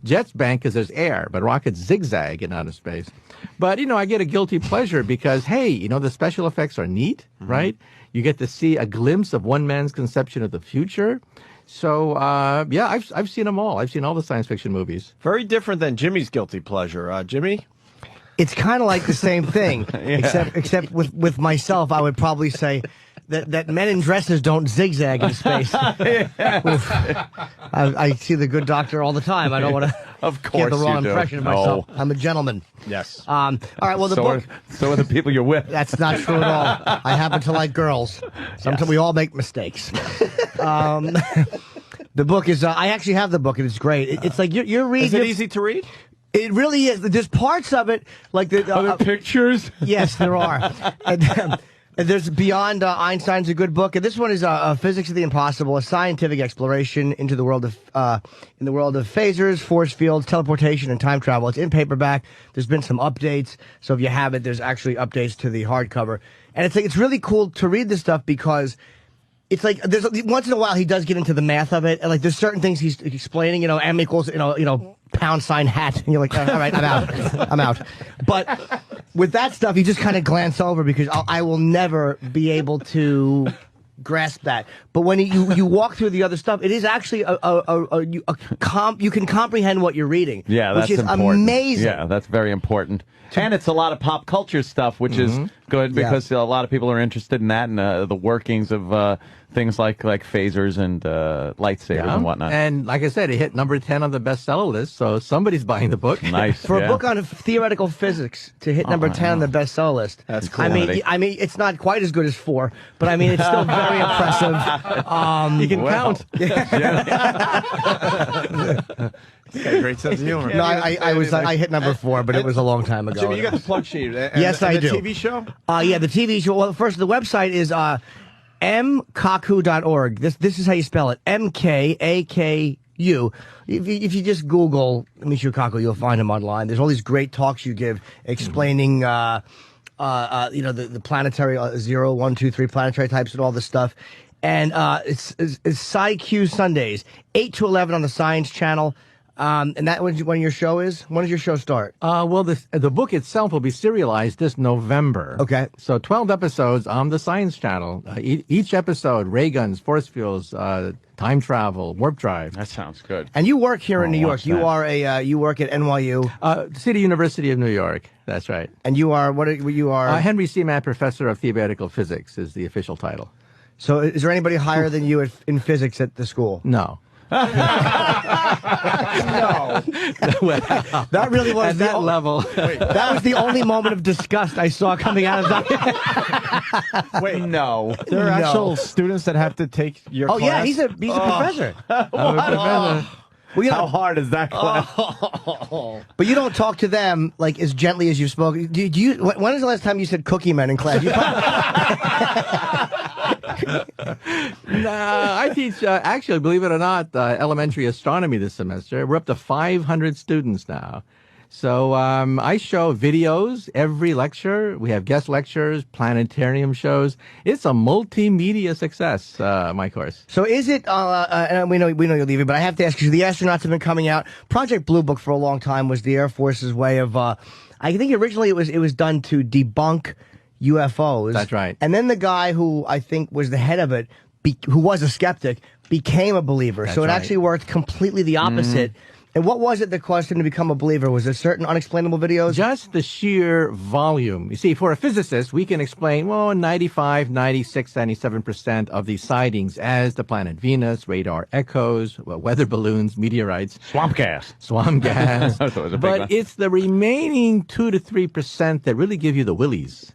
Speaker 2: Jets bank because there's air, but rockets zigzag in outer space. But, I get a guilty pleasure because, hey, the special effects are neat, right? You get to see a glimpse of one man's conception of the future. So, I've seen them all. I've seen all the science fiction movies.
Speaker 1: Very different than Jimmy's guilty pleasure. Jimmy?
Speaker 4: It's kind of like the same thing, except with myself, I would probably say that men in dresses don't zigzag in space. I see The Good Doctor all the time. I don't want to give the wrong impression of myself. I'm a gentleman.
Speaker 1: Yes.
Speaker 4: All right. Well, the book.
Speaker 3: So are the people you're with.
Speaker 4: That's not true at all. I happen to like girls. Sometimes we all make mistakes. The book is. I actually have the book, and it's great. It's like you're reading.
Speaker 1: Is it easy to read?
Speaker 4: It really is. There's parts of it like the.
Speaker 3: Are there pictures?
Speaker 4: Yes, there are. And there's Beyond Einstein's a good book, and this one is Physics of the Impossible, a scientific exploration into the world of in the world of phasers, force fields, teleportation, and time travel. It's in paperback. There's been some updates, so if you have it, there's actually updates to the hardcover, and it's really cool to read this stuff because. It's like there's once in a while he does get into the math of it, and like there's certain things he's explaining, M equals pound sign hat, and you're like, all right, I'm out. But with that stuff, you just kind of glance over because I will never be able to grasp that. But when you walk through the other stuff, it is actually you can comprehend what you're reading.
Speaker 3: Yeah, that's
Speaker 4: which is
Speaker 3: important.
Speaker 4: Amazing.
Speaker 3: Yeah, that's very important. And it's a lot of pop culture stuff, which is good because a lot of people are interested in that and the workings of things like phasers and lightsabers and whatnot.
Speaker 2: And like I said, it hit number 10 on the bestseller list, so somebody's buying the book.
Speaker 3: Nice.
Speaker 4: For a book on theoretical physics to hit number 10 on the bestseller list.
Speaker 1: That's cool.
Speaker 4: I mean, it's not quite as good as 4, but I mean, it's still very impressive.
Speaker 2: You can count.
Speaker 1: He's got a great sense of humor.
Speaker 4: No, I hit number 4, but it was a long time ago.
Speaker 1: Jimmy, you got the plug sheet.
Speaker 4: Yes, I do.
Speaker 1: The TV show?
Speaker 4: Yeah, the TV show. Well, first, the website is mkaku.org. This is how you spell it. MKAKU. If you just Google Michio Kaku, you'll find him online. There's all these great talks you give explaining, the planetary 0, 1, 2, 3 planetary types and all this stuff. And it's Sci-Q Sundays, 8 to 11 on the Science Channel. And that when your show is? When does your show start?
Speaker 2: Well, the book itself will be serialized this November.
Speaker 4: Okay.
Speaker 2: So 12 episodes on the Science Channel. Each episode, ray guns, force fields, time travel, warp drive.
Speaker 3: That sounds good.
Speaker 4: And you work here in New York.
Speaker 3: watch
Speaker 4: You
Speaker 3: that.
Speaker 4: are you work at NYU.
Speaker 2: City University of New York. That's right.
Speaker 4: And you are you are?
Speaker 2: Henry Seaman Professor of Theoretical Physics is the official title.
Speaker 4: So is there anybody higher than you in physics at the school?
Speaker 2: No.
Speaker 1: No.
Speaker 4: That really was
Speaker 2: At that level.
Speaker 4: That was the only moment of disgust I saw coming out of that.
Speaker 1: Wait,
Speaker 3: No.
Speaker 1: there are actual students that have to take your
Speaker 4: Oh
Speaker 1: class?
Speaker 4: yeah, he's a professor.
Speaker 2: Professor.
Speaker 4: Well,
Speaker 3: How hard is that class?
Speaker 4: but you don't talk to them like as gently as you've spoken. Do you? When is the last time you said "cookie man" in class?
Speaker 2: Nah, I teach, actually, believe it or not, elementary astronomy this semester. We're up to 500 students now. So I show videos every lecture. We have guest lectures, planetarium shows. It's a multimedia success, my course.
Speaker 4: So is it? And we know you're leaving, but I have to ask you. The astronauts have been coming out. Project Blue Book for a long time was the Air Force's way of. I think originally it was done to debunk UFOs.
Speaker 2: That's right.
Speaker 4: And then the guy who I think was the head of it, who was a skeptic, became a believer.
Speaker 2: That's
Speaker 4: so it
Speaker 2: right.
Speaker 4: actually worked completely the opposite. And what was it that caused him to become a believer? Was it certain unexplainable videos?
Speaker 2: Just the sheer volume. You see, for a physicist, we can explain, 95, 96, 97% of these sightings as the planet Venus, radar echoes, weather balloons, meteorites.
Speaker 3: Swamp gas.
Speaker 2: Swamp gas.
Speaker 3: That was a big
Speaker 2: But
Speaker 3: one.
Speaker 2: it's the remaining 2 to 3% that really give you the willies.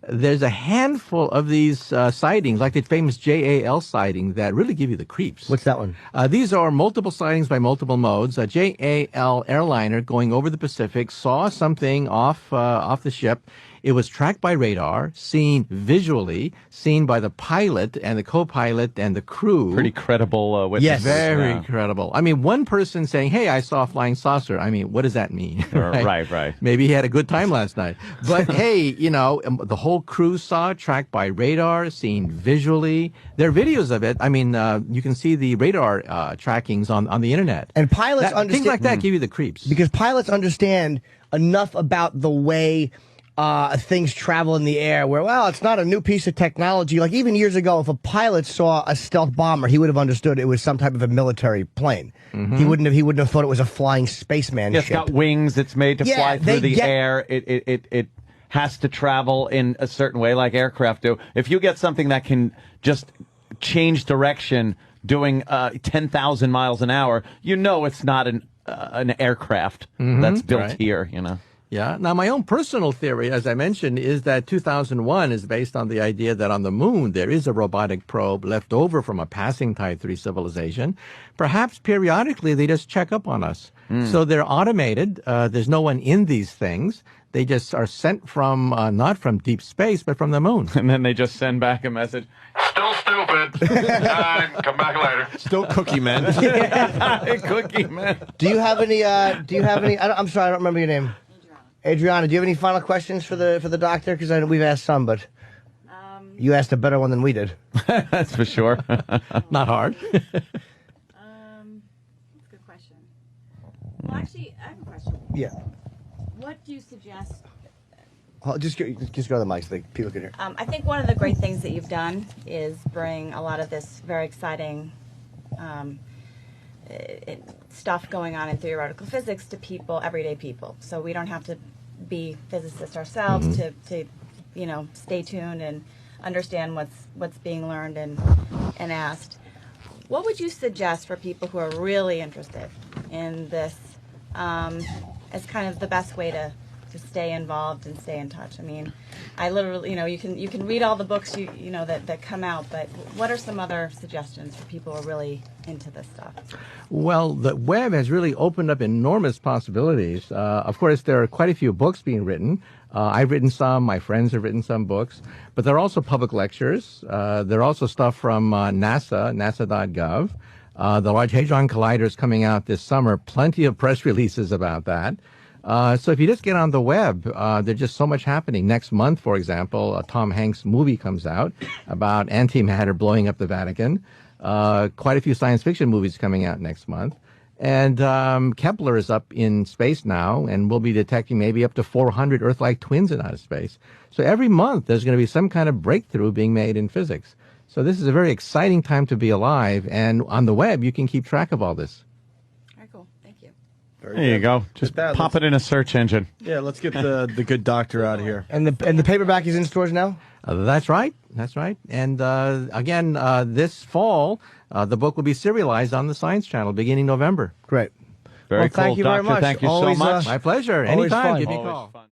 Speaker 2: There's a handful of these sightings, like the famous JAL sighting, that really give you the creeps.
Speaker 4: What's that one?
Speaker 2: These are multiple sightings by multiple modes. JAL airliner going over the Pacific saw something off the ship. It was tracked by radar, seen visually, seen by the pilot and the co-pilot and the crew.
Speaker 3: Pretty credible witnesses.
Speaker 4: Yes.
Speaker 2: Very
Speaker 3: Yeah.
Speaker 2: credible. I mean, one person saying, "Hey, I saw a flying saucer." I mean, what does that mean?
Speaker 3: Right.
Speaker 2: Maybe he had a good time last night. But hey, the whole crew saw it, tracked by radar, seen visually. There are videos of it. I mean, you can see the radar trackings on the internet.
Speaker 4: And pilots understand
Speaker 2: things like that give you the creeps.
Speaker 4: because pilots understand enough about the way things travel in the air where, well, it's not a new piece of technology. Like even years ago, if a pilot saw a stealth bomber, he would have understood it was some type of a military plane. He wouldn't have thought it was a flying spaceman
Speaker 3: Yeah, it's
Speaker 4: ship.
Speaker 3: got wings. It's made to
Speaker 4: Yeah,
Speaker 3: fly through
Speaker 4: they
Speaker 3: the
Speaker 4: get-
Speaker 3: air. It has to travel in a certain way, like aircraft do. If you get something that can just change direction doing 10,000 miles an hour, it's not an aircraft that's built
Speaker 2: right.
Speaker 3: here.
Speaker 2: Yeah. Now, my own personal theory, as I mentioned, is that 2001 is based on the idea that on the moon there is a robotic probe left over from a passing Type 3 civilization. Perhaps periodically they just check up on us. So they're automated. There's no one in these things. They just are sent from, not from deep space, but from the moon.
Speaker 3: And then they just send back a message.
Speaker 8: Still stupid. Come back later.
Speaker 1: Still Cookie Man.
Speaker 3: Cookie man.
Speaker 4: Do you have any? I'm sorry, I don't remember your name. Adriana, do you have any final questions for the doctor? Because I know we've asked some, but you asked a better one than we did.
Speaker 3: That's for sure.
Speaker 2: Not hard.
Speaker 6: That's a good question. Well, actually, I have a question.
Speaker 4: Yeah.
Speaker 6: What do you suggest?
Speaker 4: Just go to the mic so that people can hear.
Speaker 6: I think one of the great things that you've done is bring a lot of this very exciting stuff going on in theoretical physics to people, everyday people. So we don't have to be physicists ourselves to stay tuned and understand what's being learned and asked. What would you suggest for people who are really interested in this as kind of the best way to stay involved and stay in touch? I mean, I literally, you can read all the books that come out, but what are some other suggestions for people who are really into this stuff?
Speaker 2: Well, the web has really opened up enormous possibilities. Of course, there are quite a few books being written. I've written some. My friends have written some books. But there are also public lectures. There are also stuff from NASA, nasa.gov. The Large Hadron Collider is coming out this summer. Plenty of press releases about that. So if you just get on the web, there's just so much happening. Next month, for example, a Tom Hanks movie comes out about antimatter blowing up the Vatican. Quite a few science fiction movies coming out next month. And Kepler is up in space now, and we'll be detecting maybe up to 400 Earth-like twins in outer space. So every month there's going to be some kind of breakthrough being made in physics. So this is a very exciting time to be alive, and on the web you can keep track of all this.
Speaker 6: Very cool. Thank you.
Speaker 3: There you go. Just pop it in a search engine.
Speaker 1: Yeah, let's get the good doctor out of here.
Speaker 4: And the paperback is in stores now?
Speaker 2: That's right. That's right. And again, this fall, the book will be serialized on the Science Channel beginning November.
Speaker 4: Great.
Speaker 3: Very
Speaker 4: Well,
Speaker 3: cool,
Speaker 4: thank you very
Speaker 3: Doctor.
Speaker 4: much.
Speaker 3: Thank you
Speaker 4: Always,
Speaker 3: so much.
Speaker 2: My pleasure.
Speaker 4: Always
Speaker 2: Anytime.
Speaker 4: fun.
Speaker 2: Give me a
Speaker 3: Always
Speaker 2: call.
Speaker 3: fun.